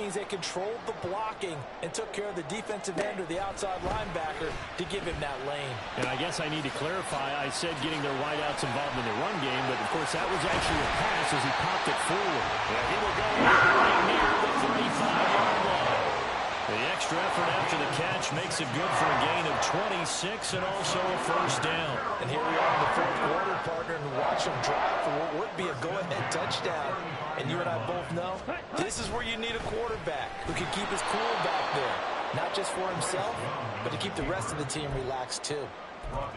means they controlled the blocking and took care of the defensive end or the outside linebacker to give him that lane. And I guess I need to clarify, I said getting their wideouts involved in the run game, but of course that was actually a pass as he popped it forward. Yeah, he will go right near the 35-yard line. The extra effort after the catch makes it good for a gain of 26 and also a first down. And here we are in the fourth quarter, partner, and watch him drive for what would be a go-ahead touchdown. And you and I both know this is where you need a quarterback who can keep his cool back there. Not just for himself, but to keep the rest of the team relaxed too.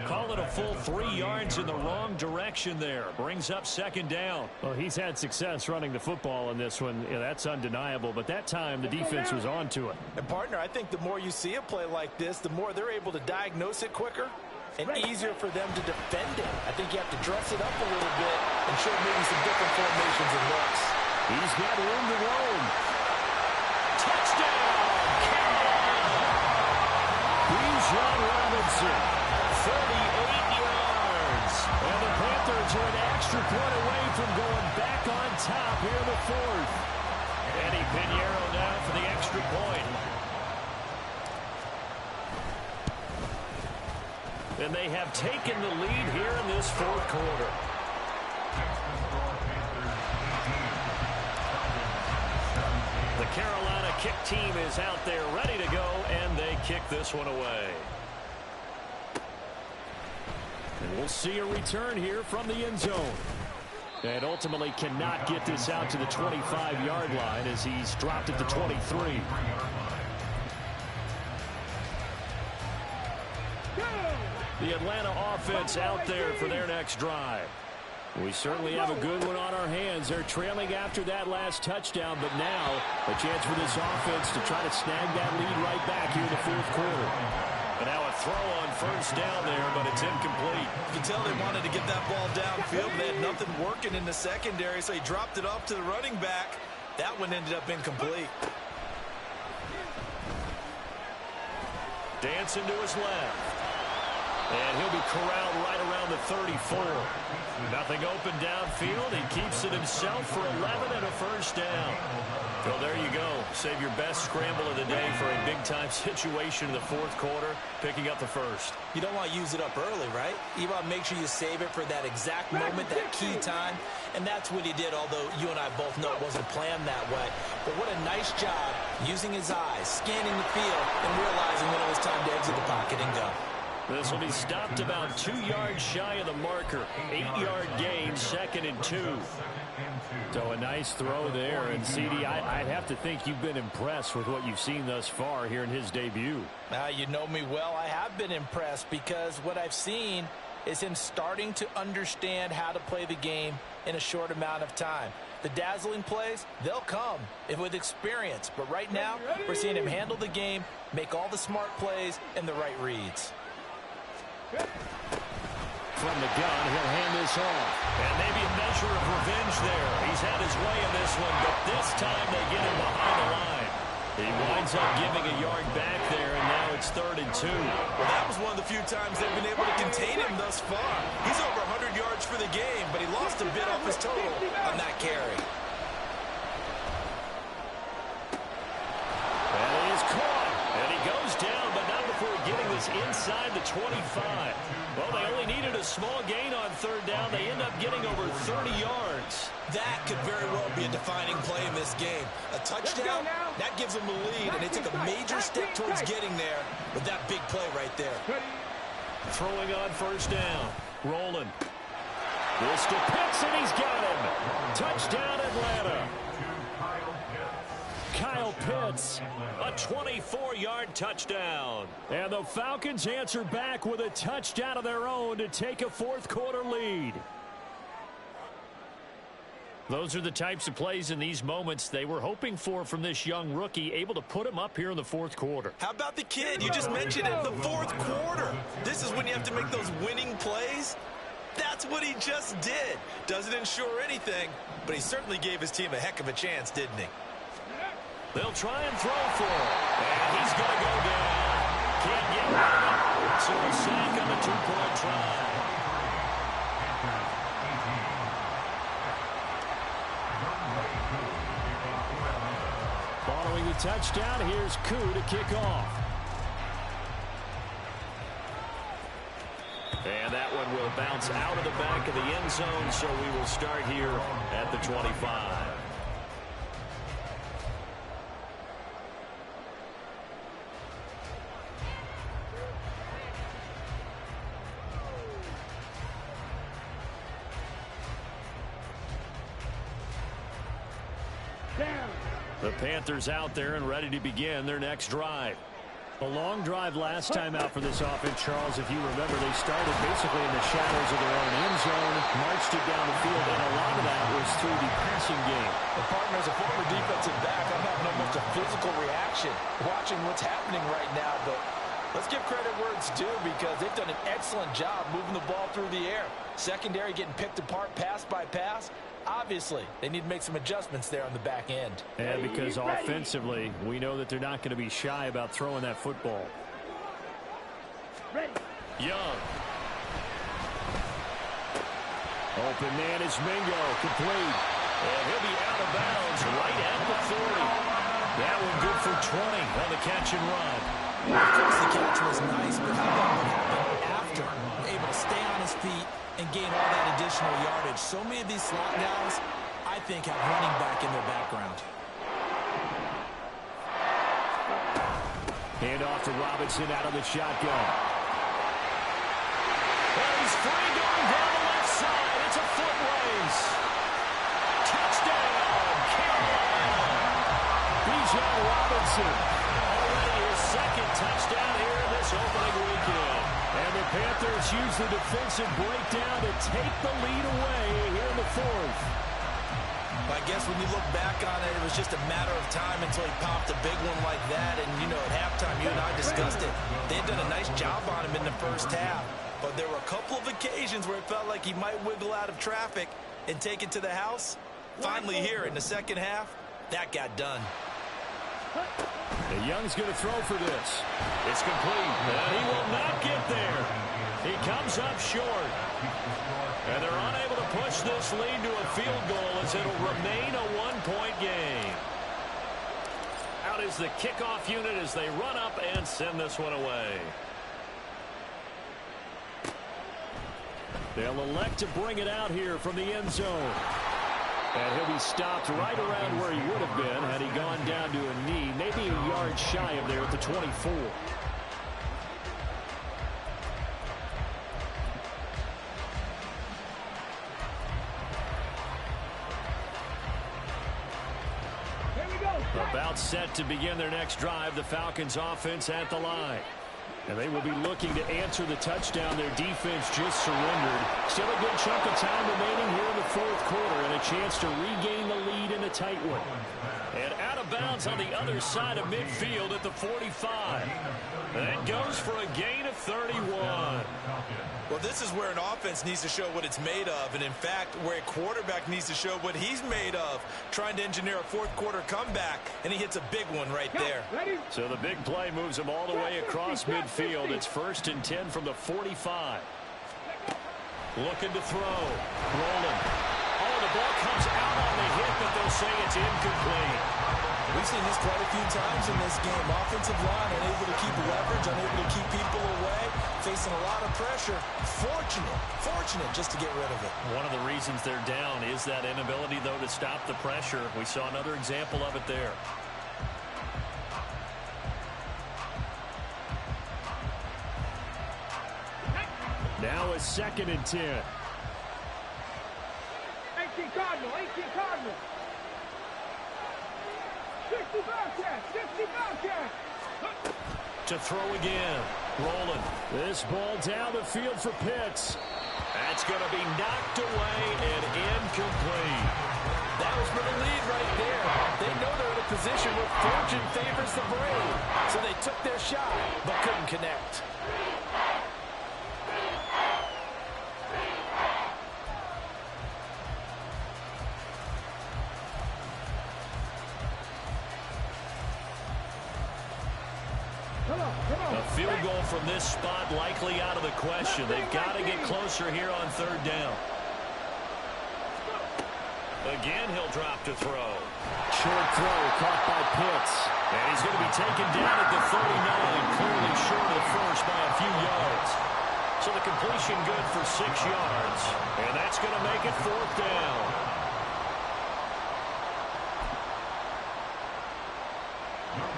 Call it a full 3 yards in the wrong direction there. Brings up second down. Well, he's had success running the football in this one. Yeah, that's undeniable. But that time, the defense was on to it. And, partner, I think the more you see a play like this, the more they're able to diagnose it quicker and easier for them to defend it. I think you have to dress it up a little bit and show maybe some different formations and looks. He's got room to roam. Touchdown! Bijan Robinson. 38 yards. And the Panthers are an extra point away from going back on top here in the fourth. Eddie Pinheiro now for the extra point. And they have taken the lead here in this fourth quarter. The Carolina kick team is out there ready to go, and they kick this one away. And we'll see a return here from the end zone. And ultimately cannot get this out to the 25-yard line as he's dropped at the 23. The Atlanta offense out there for their next drive. We certainly have a good one on our hands. They're trailing after that last touchdown, but now a chance for this offense to try to snag that lead right back here in the fourth quarter. And now a throw on first down there, but it's incomplete. You can tell they wanted to get that ball downfield. They had nothing working in the secondary, so he dropped it off to the running back. That one ended up incomplete. Dancing to his left. And he'll be corralled right around the 34. Nothing open downfield. He keeps it himself for 11 and a first down. Well, there you go. Save your best scramble of the day for a big-time situation in the fourth quarter, picking up the first. You don't want to use it up early, right? You want to make sure you save it for that exact moment, that key time. And that's what he did, although you and I both know it wasn't planned that way. But what a nice job using his eyes, scanning the field, and realizing when it was time to exit the pocket and go. This will be stopped about 2 yards shy of the marker. 8-yard gain, 2nd and 2. So a nice throw there. And, CD, I'd have to think you've been impressed with what you've seen thus far here in his debut. You know me well. I have been impressed because what I've seen is him starting to understand how to play the game in a short amount of time. The dazzling plays, they'll come with experience. But right now, we're seeing him handle the game, make all the smart plays, and the right reads. From the gun, he'll hand this off. And maybe a measure of revenge there. He's had his way in this one, but this time they get him behind the line. He winds up giving a yard back there, and now it's 3rd and 2. Well, that was one of the few times they've been able to contain him thus far. He's over 100 yards for the game, but he lost a bit off his total on that carry. And he is caught. And he goes down, but not before getting this inside the 25. Well, they only needed a small gain on 3rd down. They end up getting over 30 yards. That could very well be a defining play in this game. A touchdown, that gives them the lead, and they took a major step towards getting there with that big play right there. Throwing on 1st down. Rolling. This to Pitts, and he's got him. Touchdown, Atlanta. Kyle Pitts, a 24-yard touchdown. And the Falcons answer back with a touchdown of their own to take a fourth quarter lead. Those are the types of plays in these moments they were hoping for from this young rookie, able to put him up here in the fourth quarter. How about the kid? You just mentioned it, the fourth quarter. This is when you have to make those winning plays. That's what he just did. Doesn't ensure anything, but he certainly gave his team a heck of a chance, didn't he? They'll try and throw for him. And he's going to go down. Can't get rid of it. So a sack on the 2-point try. Following touchdown. Here's Koo to kick off. And that one will bounce out of the back of the end zone, so we will start here at the 25. The Panthers out there and ready to begin their next drive. A long drive last time out for this offense, Charles. If you remember, they started basically in the shadows of their own end zone, marched it down the field, and a lot of that was through the passing game. The partner is a former defensive back. I'm having almost a physical reaction watching what's happening right now, but let's give credit where it's due because they've done an excellent job moving the ball through the air. Secondary getting picked apart pass by pass. Obviously, they need to make some adjustments there on the back end. And because offensively, we know that they're not going to be shy about throwing that football. Young. Open man is Mingo. Complete. And he'll be out of bounds right at the 40. That one good for 20 on the catch and run. Of course, the catch was nice, but how about what happened after? Able to stay on his feet and gain all that additional yardage. So many of these slot guys, I think, have running back in their background. Hand off to Robinson out of the shotgun. And he's free going down the left side. It's a foot race. Touchdown, Carolina. Bijan Robinson. Already his second touchdown here in this opening weekend. And the Panthers use the defensive breakdown to take the lead away here in the fourth. I guess when you look back on it, it was just a matter of time until he popped a big one like that. And, you know, at halftime, you and I discussed it. They had done a nice job on him in the first half. But there were a couple of occasions where it felt like he might wiggle out of traffic and take it to the house. Finally here in the second half, that got done. And Young's going to throw for this. It's complete. And he will not get there. He comes up short. And they're unable to push this lead to a field goal as it'll remain a one-point game. Out is the kickoff unit as they run up and send this one away. They'll elect to bring it out here from the end zone. And he'll be stopped right around where he would have been had he gone down to a knee, maybe a yard shy of there at the 24. About set to begin their next drive, the Falcons offense at the line. And they will be looking to answer the touchdown their defense just surrendered. Still a good chunk of time remaining here in the fourth quarter and a chance to regain the lead in a tight one. And out of bounds on the other side of midfield at the 45. That goes for a gain of 31. Well, this is where an offense needs to show what it's made of. And, in fact, where a quarterback needs to show what he's made of, trying to engineer a fourth-quarter comeback, and he hits a big one right there. So the big play moves him all the way across midfield. It's 1st and 10 from the 45. Looking to throw. Rolling. Oh, the ball comes out on the hit, but they'll say it's incomplete. We've seen this quite a few times in this game. Offensive line unable to keep leverage, unable to keep people away, facing a lot of pressure. Fortunate just to get rid of it. One of the reasons they're down is that inability, though, to stop the pressure. We saw another example of it there. Now a 2nd and 10. 18 Cardinal, 18 Cardinal. 60 Bobcat. To throw again. Rolling. This ball down the field for Pitts. That's going to be knocked away and incomplete. That was for the lead right there. They know they're in a position where fortune favors the brave. So they took their shot, but couldn't connect. A field goal from this spot likely out of the question. They've got to get closer here on 3rd down. Again, he'll drop to throw. Short throw caught by Pitts. And he's going to be taken down at the 39, clearly short of the first by a few yards. So the completion good for 6 yards. And that's going to make it 4th down.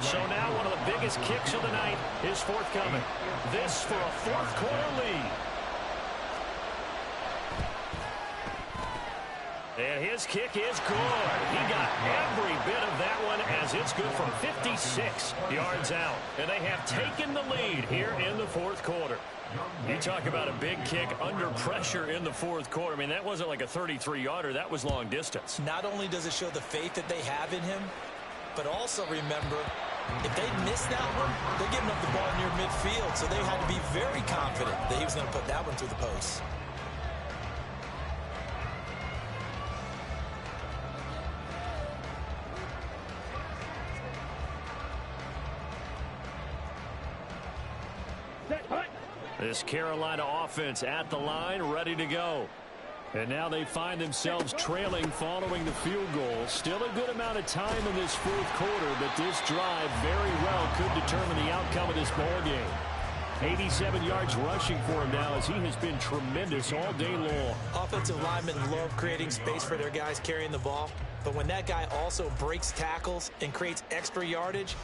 So now one of the biggest kicks of the night is forthcoming. This for a 4th quarter lead. And his kick is good. He got every bit of that one as it's good from 56 yards out. And they have taken the lead here in the 4th quarter. You talk about a big kick under pressure in the 4th quarter. I mean, that wasn't like a 33-yarder. That was long distance. Not only does it show the faith that they have in him, but also remember, if they miss that one, they're giving up the ball near midfield. So they had to be very confident that he was going to put that one through the post. This Carolina offense at the line, ready to go. And now they find themselves trailing following the field goal. Still a good amount of time in this 4th quarter, but this drive very well could determine the outcome of this ball game. 87 yards rushing for him now as he has been tremendous all day long. Offensive linemen love creating space for their guys carrying the ball. But when that guy also breaks tackles and creates extra yardage,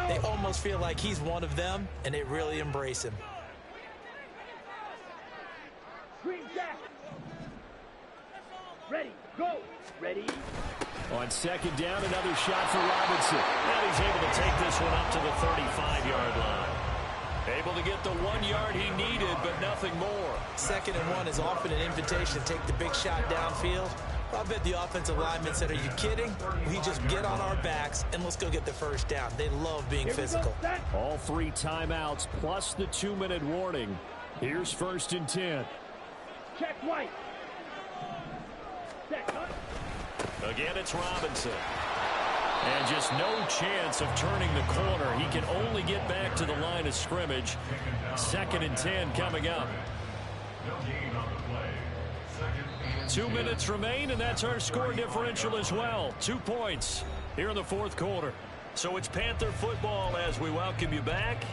they almost feel like he's one of them, and they really embrace him. Ready, go. Ready. On 2nd down, another shot for Robinson. And he's able to take this one up to the 35-yard line. Able to get the 1 yard he needed, but nothing more. 2nd and 1 is often an invitation to take the big shot downfield. I bet the offensive lineman said, are you kidding? We just get on our backs and let's go get the 1st down. They love being physical. All 3 timeouts plus the 2-minute warning. Here's 1st and 10. Check White. Again, it's Robinson. And just no chance of turning the corner. He can only get back to the line of scrimmage. 2nd and 10 coming up. 2 minutes remain, and that's our score differential as well. 2 points here in the 4th quarter. So it's Panther football as we welcome you back.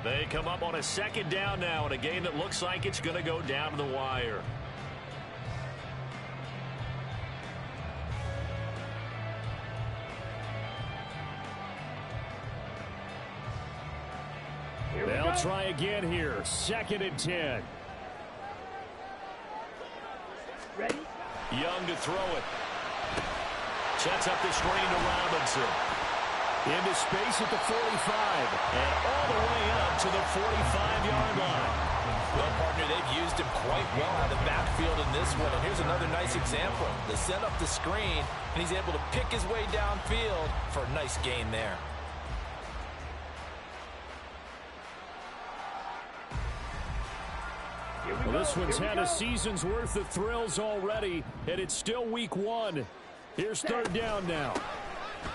They come up on a 2nd down now in a game that looks like it's going to go down to the wire. They'll try again here. 2nd and 10. Ready? Young to throw it. Sets up the screen to Robinson. Into space at the 45. And all the way up to the 45-yard line. Well, partner, they've used him quite well out of the backfield in this one. And here's another nice example. They set up the screen, and he's able to pick his way downfield for a nice gain there. Well, this one's had a season's worth of thrills already, and it's still week 1. Here's 3rd down now.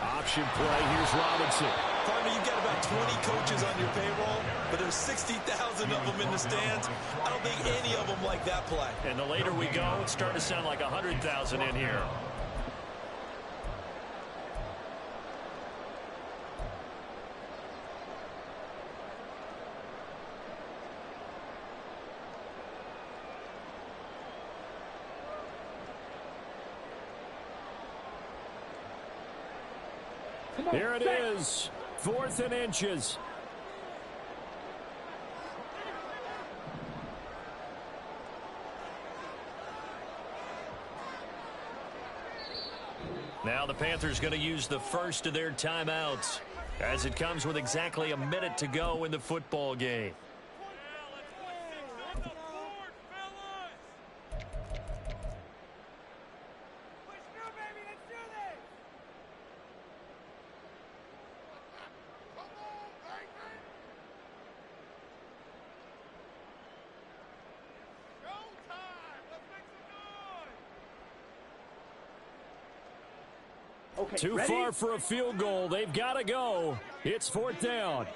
Option play. Here's Robinson. Partner, you've got about 20 coaches on your payroll, but there's 60,000 of them in the stands. I don't think any of them like that play. And the later we go, it's starting to sound like 100,000 in here. Here it is, 4th and inches. Now the Panthers going to use the first of their timeouts as it comes with exactly a minute to go in the football game. Okay, Too ready? far for a field goal. They've got to go. It's 4th down.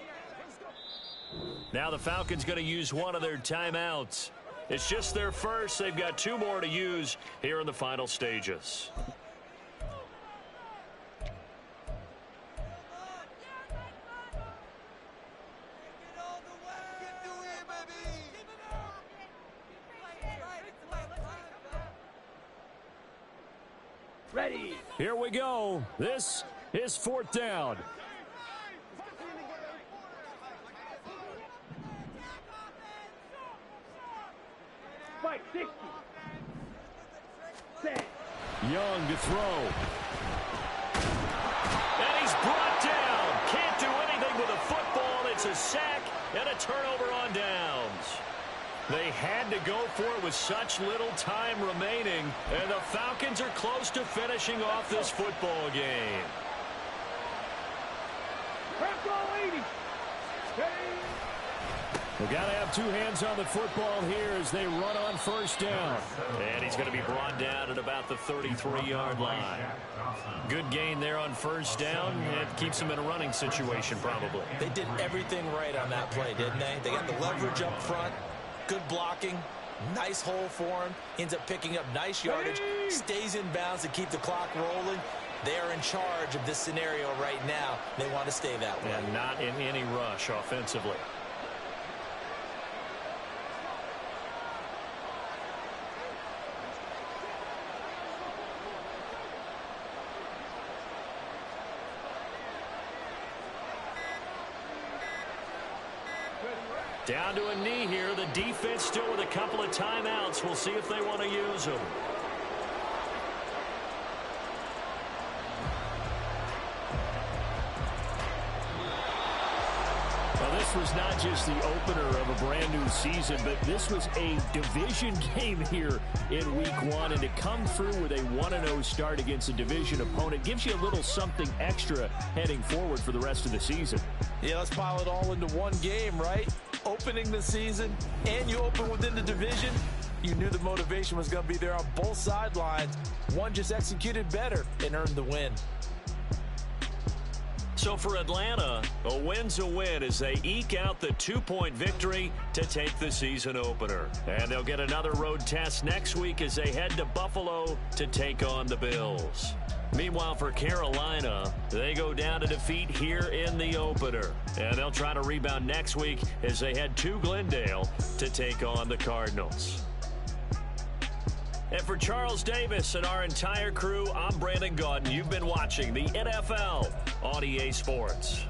Now the Falcons going to use one of their timeouts. It's just their first. They've got 2 more to use here in the final stages. Ready. Here we go. This is 4th down. Spike 60. Set. Young to throw. And he's brought down. Can't do anything with a football. It's a sack and a turnover on downs. They had to go for it with such little time remaining, and the Falcons are close to finishing off this football game. Prep ball 80. We've got to have two hands on the football here as they run on 1st down. And he's going to be brought down at about the 33-yard line. Good gain there on 1st down. It keeps them in a running situation probably. They did everything right on that play, didn't they? They got the leverage up front, good blocking, nice hole for him, ends up picking up nice yardage, stays in bounds to keep the clock rolling. They are in charge of this scenario right now. They want to stay that way. And not in any rush offensively. Down to a knee here. The defense still with a couple of timeouts. We'll see if they want to use them. Well, this was not just the opener of a brand new season, but this was a division game here in week 1. And to come through with a 1-0 start against a division opponent gives you a little something extra heading forward for the rest of the season. Yeah, let's pile it all into one game, right? Opening the season, and you open within the division. You knew the motivation was going to be there on both sidelines. One just executed better and earned the win. So for Atlanta, a win's a win as they eke out the 2-point victory to take the season opener. And they'll get another road test next week as they head to Buffalo to take on the Bills. Meanwhile, for Carolina, they go down to defeat here in the opener. And they'll try to rebound next week as they head to Glendale to take on the Cardinals. And for Charles Davis and our entire crew, I'm Brandon Gaudin. You've been watching the NFL on EA Sports.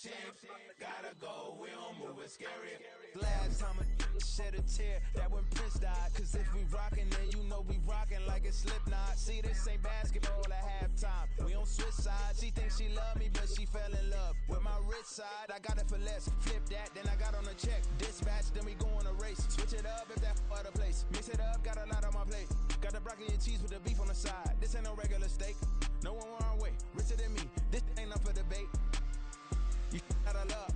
shit. Gotta go, we don't move it scary. Last time a shed a tear, that when Prince died. Cause if we rockin', then you know we rockin' like it's Slipknot. See, this ain't basketball at halftime. We on switch sides. She thinks she love me, but she fell in love with my rich side. I got it for less. Flip that, then I got on a check. Dispatch, then we go on a race. Switch it up if that other place. Mix it up, got a lot on my plate. Got the broccoli and cheese with the beef on the side. This ain't no regular steak. No one wrong way, richer than me. This ain't up for debate. You got a love.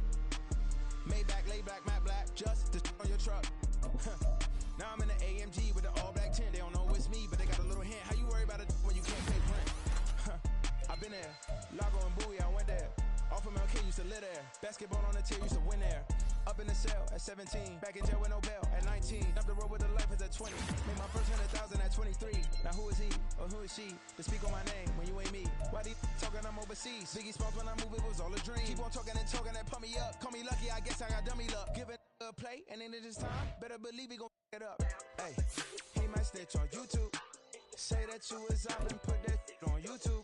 Maybach, lay back, matte black, just to on your truck. Now I'm in the AMG with the all black tint. They don't know it's me, but they got a little hint. How you worry about it when you can't pay rent? I've been there. Lago and Bowie, I went there. Off of MLK, used to live there. Basketball on the tier, used to win there. Up in the cell at 17. Back in jail with no bail at 19. Up the road with the life is at 20. Made my first 100,000 at 23. Now who is he or who is she to speak on my name when you ain't me? Why they talking I'm overseas? Biggie Smalls when I move, it was all a dream. Keep on talking and pump me up. Call me lucky, I guess I got dummy luck. Give it a play and then it is time. Better believe we gon' it up. Hey, he might snitch on YouTube. Say that you was up and put that on YouTube.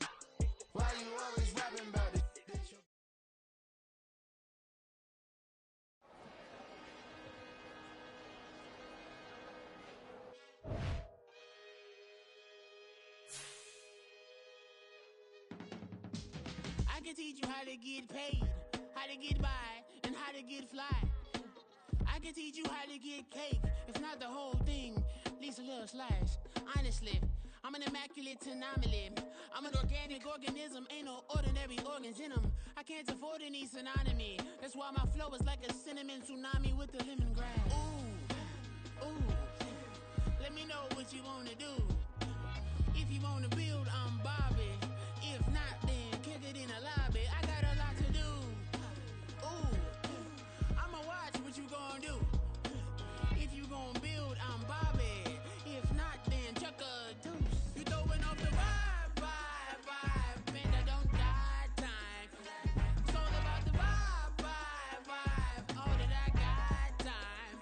Why you always rapping about it? I can teach you how to get paid, how to get by, and how to get fly. I can teach you how to get cake, if not the whole thing, at least a little slice. Honestly, I'm an immaculate anomaly. I'm an organic organism, ain't no ordinary organs in them. I can't afford any synonymy. That's why my flow is like a cinnamon tsunami with the lemongrass. Ooh, ooh, let me know what you wanna do. If you wanna build, I'm Bobby. If not, then kick it in the lobby. I got a lot to do. Ooh, I'ma watch what you gon' do. If you gon' build, I'm Bobby. If not, then chuck a deuce. You throwing off the vibe, man, I don't got time. It's all about the vibe, all that I got time.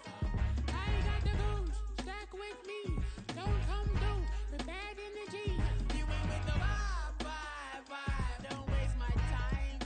I ain't got the goose, stack with me. Don't come through with bad energy. You ain't with the vibe, don't waste my time.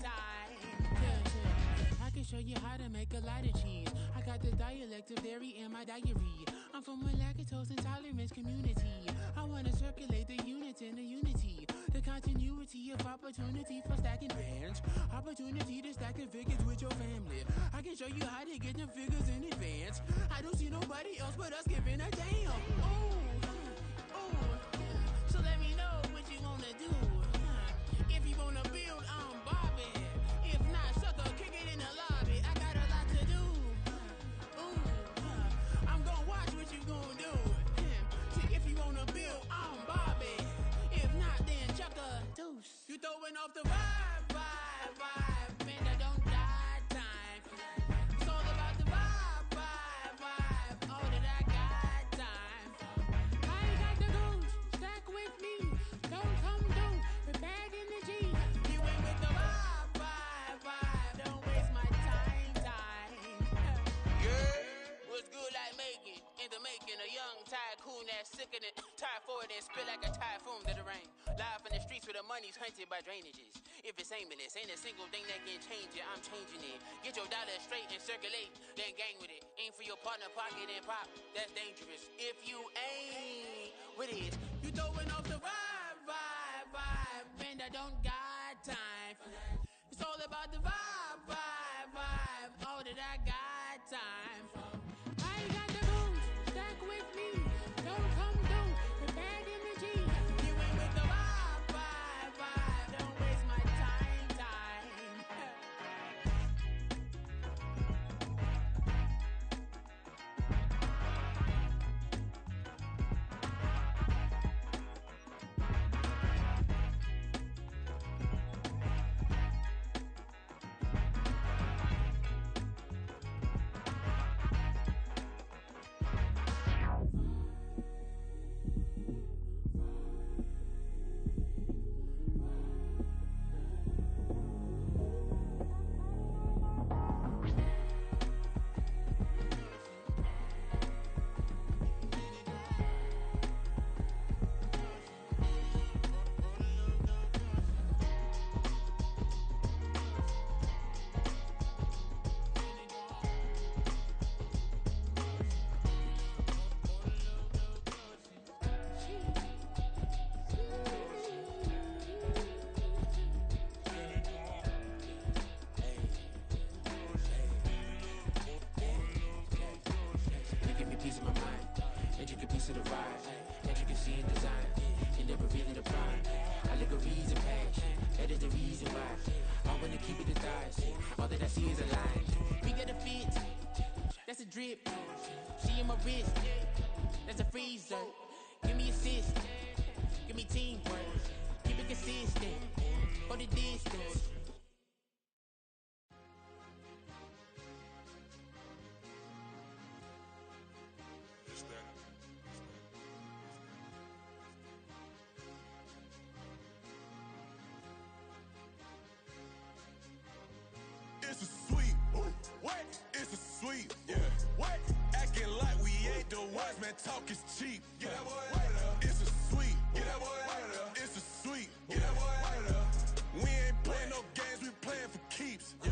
Yeah. I can show you how to make a lot of cheese. I got the dialect of dairy in my diary. I'm from a lactose intolerance community. I wanna circulate the units in the unity. The continuity of opportunity for stacking bands. Opportunity to stack the figures with your family. I can show you how to get the figures in advance. I don't see nobody else but us giving a damn. Ooh. So let me know what you wanna do. If you wanna build, I'm Bobby. If not, sucker, kick it in the lobby. I got a lot to do. Ooh, I'm gonna watch what you gonna do. See, if you wanna build, I'm Bobby. If not, then chuck a deuce. You throwing off the vibe, man, I don't got time. It's all about the vibe, all that I got time. I ain't got the goose, stack with me. Don't come through with bad energy. You ain't with the vibe, don't waste my time. Yeah, what's good like making? In the making, a young tycoon that's sickening. Tire forward and spill like a typhoon to the rain. Live in the streets where the money's hunted by drainages. If it's aimless, ain't a single thing that can change it. I'm changing it. Get your dollar straight and circulate, then gang with it. Aim for your partner, pocket and pop. That's dangerous. If you ain't with it, you throwing off the vibe, man, I don't got time for that. It's all about the vibe, all that I got time for. I ain't got the goose, stack with me. Don't come through with bad energy. You ain't with the vibe, don't waste my time. a reason past. That is the reason why I wanna keep it a thighs. All that I see is a lie. We got a fit, that's a drip. She in my wrist, that's a freezer. Give me assist, give me teamwork. Keep it consistent, for the distance. It's a sweet, what? It's a sweet, yeah. What? Acting like we ain't the ones, man. Talk is cheap. Get that boy out of there. It's a sweet, get that boy out of there. It's a sweet, get that boy out of there. We ain't playing no games, we playing for keeps. Yeah.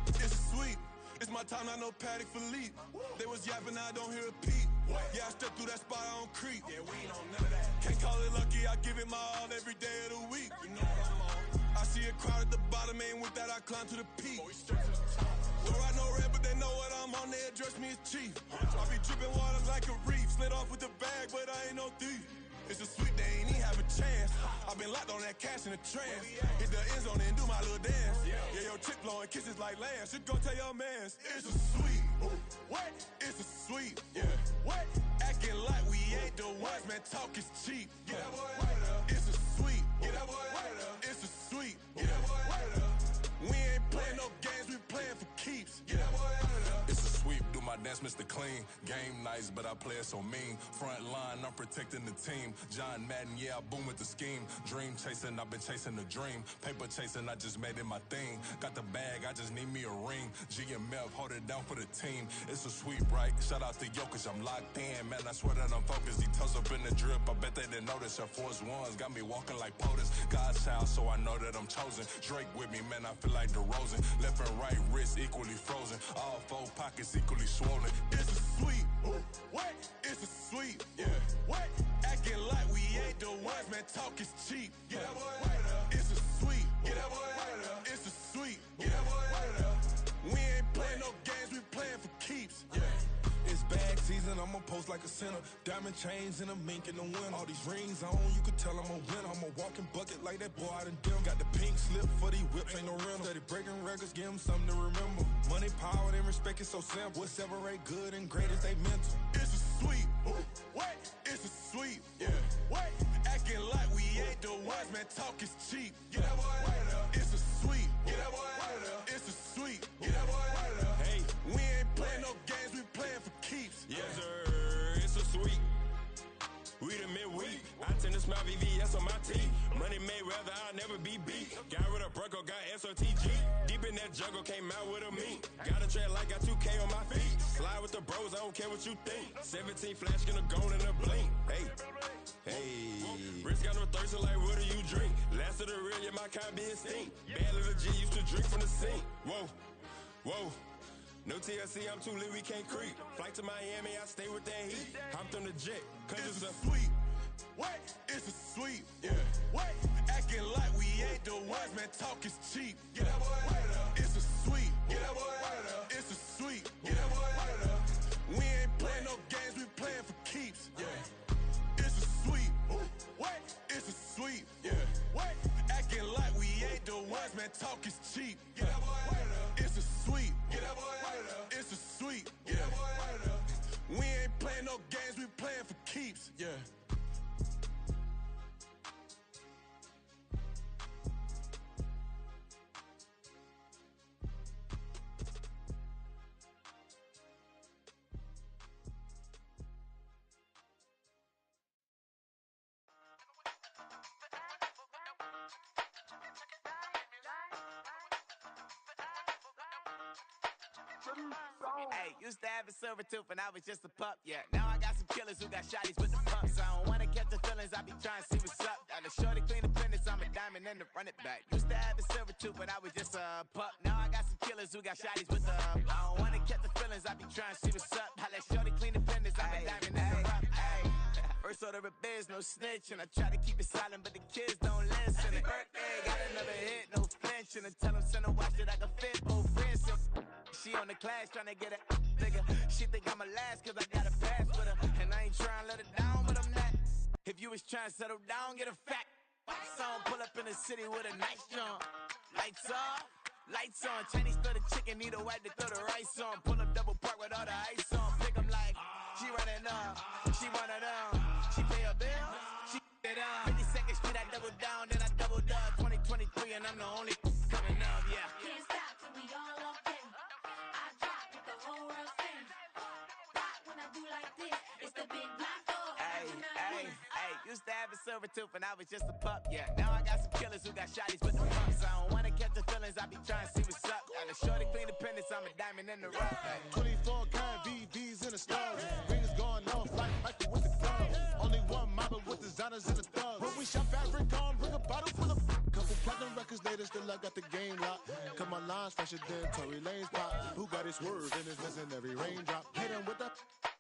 It's a sweet. It's my time, not no Patty Philippe. They was yapping, I don't hear a peep. Yeah, I step through that spot, I don't creep. Yeah, we ain't on none of that. Can't call it lucky, I give it my all every day of the week. You know what I'm on. I see a crowd at the bottom, and with that I climb to the peak. Throw out no red, but they know what I'm on, they address me as chief. I be dripping water like a reef, slid off with the bag, but I ain't no thief. It's a sweet, they ain't even have a chance. I been locked on that cash in a trance. Hit the end zone and do my little dance. Yeah, your chick blowing kisses like lambs. You go tell your mans. It's a sweet. What? It's a sweet. Yeah. What? Acting like we ain't the ones, man. Talk is cheap. Get that boy out of there. It's a sweet. Get that boy out of there. It's a sweet. Get that boy out of there. We ain't playing no games, we playing for keeps. Get that boy out of there. It's a sweep, do my dance, Mr. Clean. Game nice, but I play it so mean. Front line, I'm protecting the team. John Madden, yeah, I boom with the scheme. Dream chasing, I've been chasing the dream. Paper chasing, I just made it my thing. Got the bag, I just need me a ring. GMF, hold it down for the team. It's a sweep, right? Shout out to Jokic, I'm locked in. Man, I swear that I'm focused. He toes up in the drip, I bet they didn't notice. Air Force Ones got me walking like POTUS. God's child, so I know that I'm chosen. Drake with me, man, I feel like DeRozan. Left and right wrist equally frozen. All four pockets equally swollen. It's a sweet. What? It's a sweet. Yeah. What? Acting like we ain't the ones, man. Talk is cheap. Get that boy out of there. It's a sweet. Get that boy out of there. It's a sweet. Get that boy out of there. We ain't playing no games, we playing for keeps. Yeah. It's bag season, I'ma post like a sinner. Diamond chains and a mink in the wind. All these rings on, you could tell I'm a winner. I'm a walking bucket like that boy out in dim. Got the pink slip for these whips, ain't no rental. Steady breaking records, give them something to remember. Money, power, and respect is so simple. What separate good and great is they mental. It's a sweet. What? It's a sweet. Yeah. What? Acting like we ain't the ones, man. Talk is cheap. Get that boy out of there. It's a sweet. Get that boy out of there. It's a sweet. Get that boy out of there. Hey, we ain't playing no games, we playing for keeps. Yes, sir. It's a sweet. We the midweek. I tend to smile VVS on my teeth. Money made rather I'll never be beat. Got rid of Bronco, got SOTG. Deep in that jungle, came out with a meat. Got a tread like got 2K on my feet. Slide with the bros, I don't care what you think. 17 flash gonna go in a blink. Hey, hey. Wrist got no thirst, like what do you drink? Last of the real, yeah, my kind be extinct. Bad little G used to drink from the sink. Whoa, whoa. No TLC, I'm too lit, we can't creep. Flight to Miami, I stay with that heat. Hopped on the jet, cause it's a sweet. What? It's a sweet. Yeah. What? Acting like we ain't the ones, man. Talk is cheap. Get that boy out of there. It's a sweet. Get that boy out of there. It's a sweet. Get that boy out of there. We ain't playing no games, we playing for keeps. Yeah. It's a sweet. What? It's a sweet. Yeah. What? Acting like we ain't the ones, man. Talk is cheap. Get that boy out of there. It's a sweet. Get that boy out of there. It's a sweet. Get that boy out of there. We ain't playing no games, we playing for keeps. Yeah. Hey, used to have a silver tooth when I was just a pup, yeah. Now I got some killers who got shotties with the pumps. I don't wanna catch the feelings, I be trying to see what's up. Got a shorty clean the fitness, I'm a diamond and to run it back. Used to have a silver tooth when I was just a pup. Now I got some killers who got shotties with the I don't wanna catch the feelings, I be trying to see what's up. I let shorty clean the fitness, I'm a diamond and to run it. First order of biz, no snitch, and I try to keep it silent, but the kids don't listen. And birthday, got another hit, no flinch, and I tell them send a watch that I can fit, both wrists. She on the class tryna get a nigga. She think I'm a last cause I got a pass with her. And I ain't tryna let her down, but I'm not. If you was tryna settle down, get a fact. Song pull up in the city with a nice jump. Lights off, lights on. Chinese throw the chicken, need a wipe to throw the rice on. Pull up double park with all the ice on. Pick 'em like she running up, she one of them. She pay her bill, she it up. 52nd Street, I double down, then I double up. 2023, and I'm the only coming up, yeah. Can't stop till we all up in. I drop with the whole world spin. Rock when I do like this. It's the big black dog. Hey, used to have a silver tooth and I was just a pup, yeah. Now I got some killers who got shotties with the pumps. I don't wanna catch the feelings, I be trying to see what's up. And the shorty clean the pendants, I'm a diamond in the rough. 24 karat VVs in the stars. Rings going off like Michael with the clubs. Only one mama with designers in the thugs. When we shop fabric on, bring a bottle full of couple platinum records later, still I got the game locked. Cut my lines fresher than Tory Lane's pop. Who got his swerve and is missing every raindrop. Hit him with the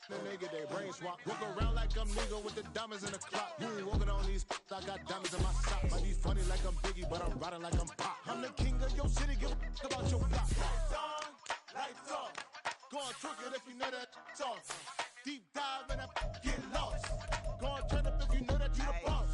then they get their brain swap. Walk around like I'm nigga with the diamonds in the clock. You ain't walking on these I got diamonds in my sock. Might be funny like I'm Biggie, but I'm riding like I'm Pop. I'm the king of your city, give a about your block. Lights on, lights off. Go on, trick it if you know that off. Deep dive and I get lost. Go on, turn up if you know that you the boss.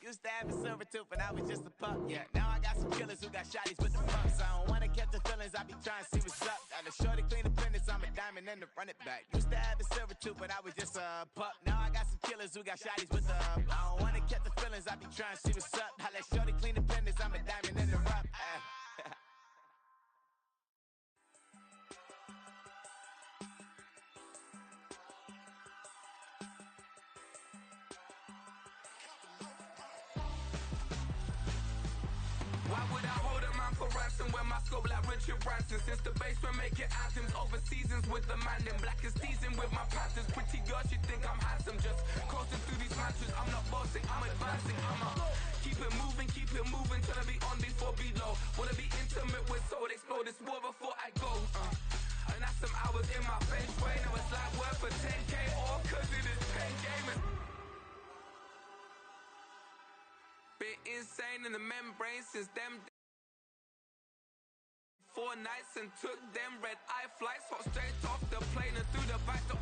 Used to have a silver tooth and I was just a pup, yeah. Now I got some killers who got shotties with the pumps. I don't wanna catch the feelings, I be trying to see what's up. Got a shorty clean the pendants, I'm a diamond in the run it back. Used to have a silver tooth, but I was just a pup. Now I got some killers who got shotties with the I don't wanna catch the feelings, I be trying to see what's up. I let shorty clean the pendants, I'm a diamond in the rough. Why would I hold a man for ransom when my scope like Richard Branson? Since the basement making anthems over seasons with the man, then black is seasoned with my panthers. Pretty girl, she think I'm handsome, just coasting through these mantras. I'm not bossing, I'm advancing, keep it moving, trying to be on before below. Wanna be intimate with soul, explode this war before I go. And that's some hours in my bench brain. Now it's like work for 10K, all cause it is pen gaming. Been insane in the membrane since them 4 nights and took them red eye flights. Hot straight off the plane and through the back door.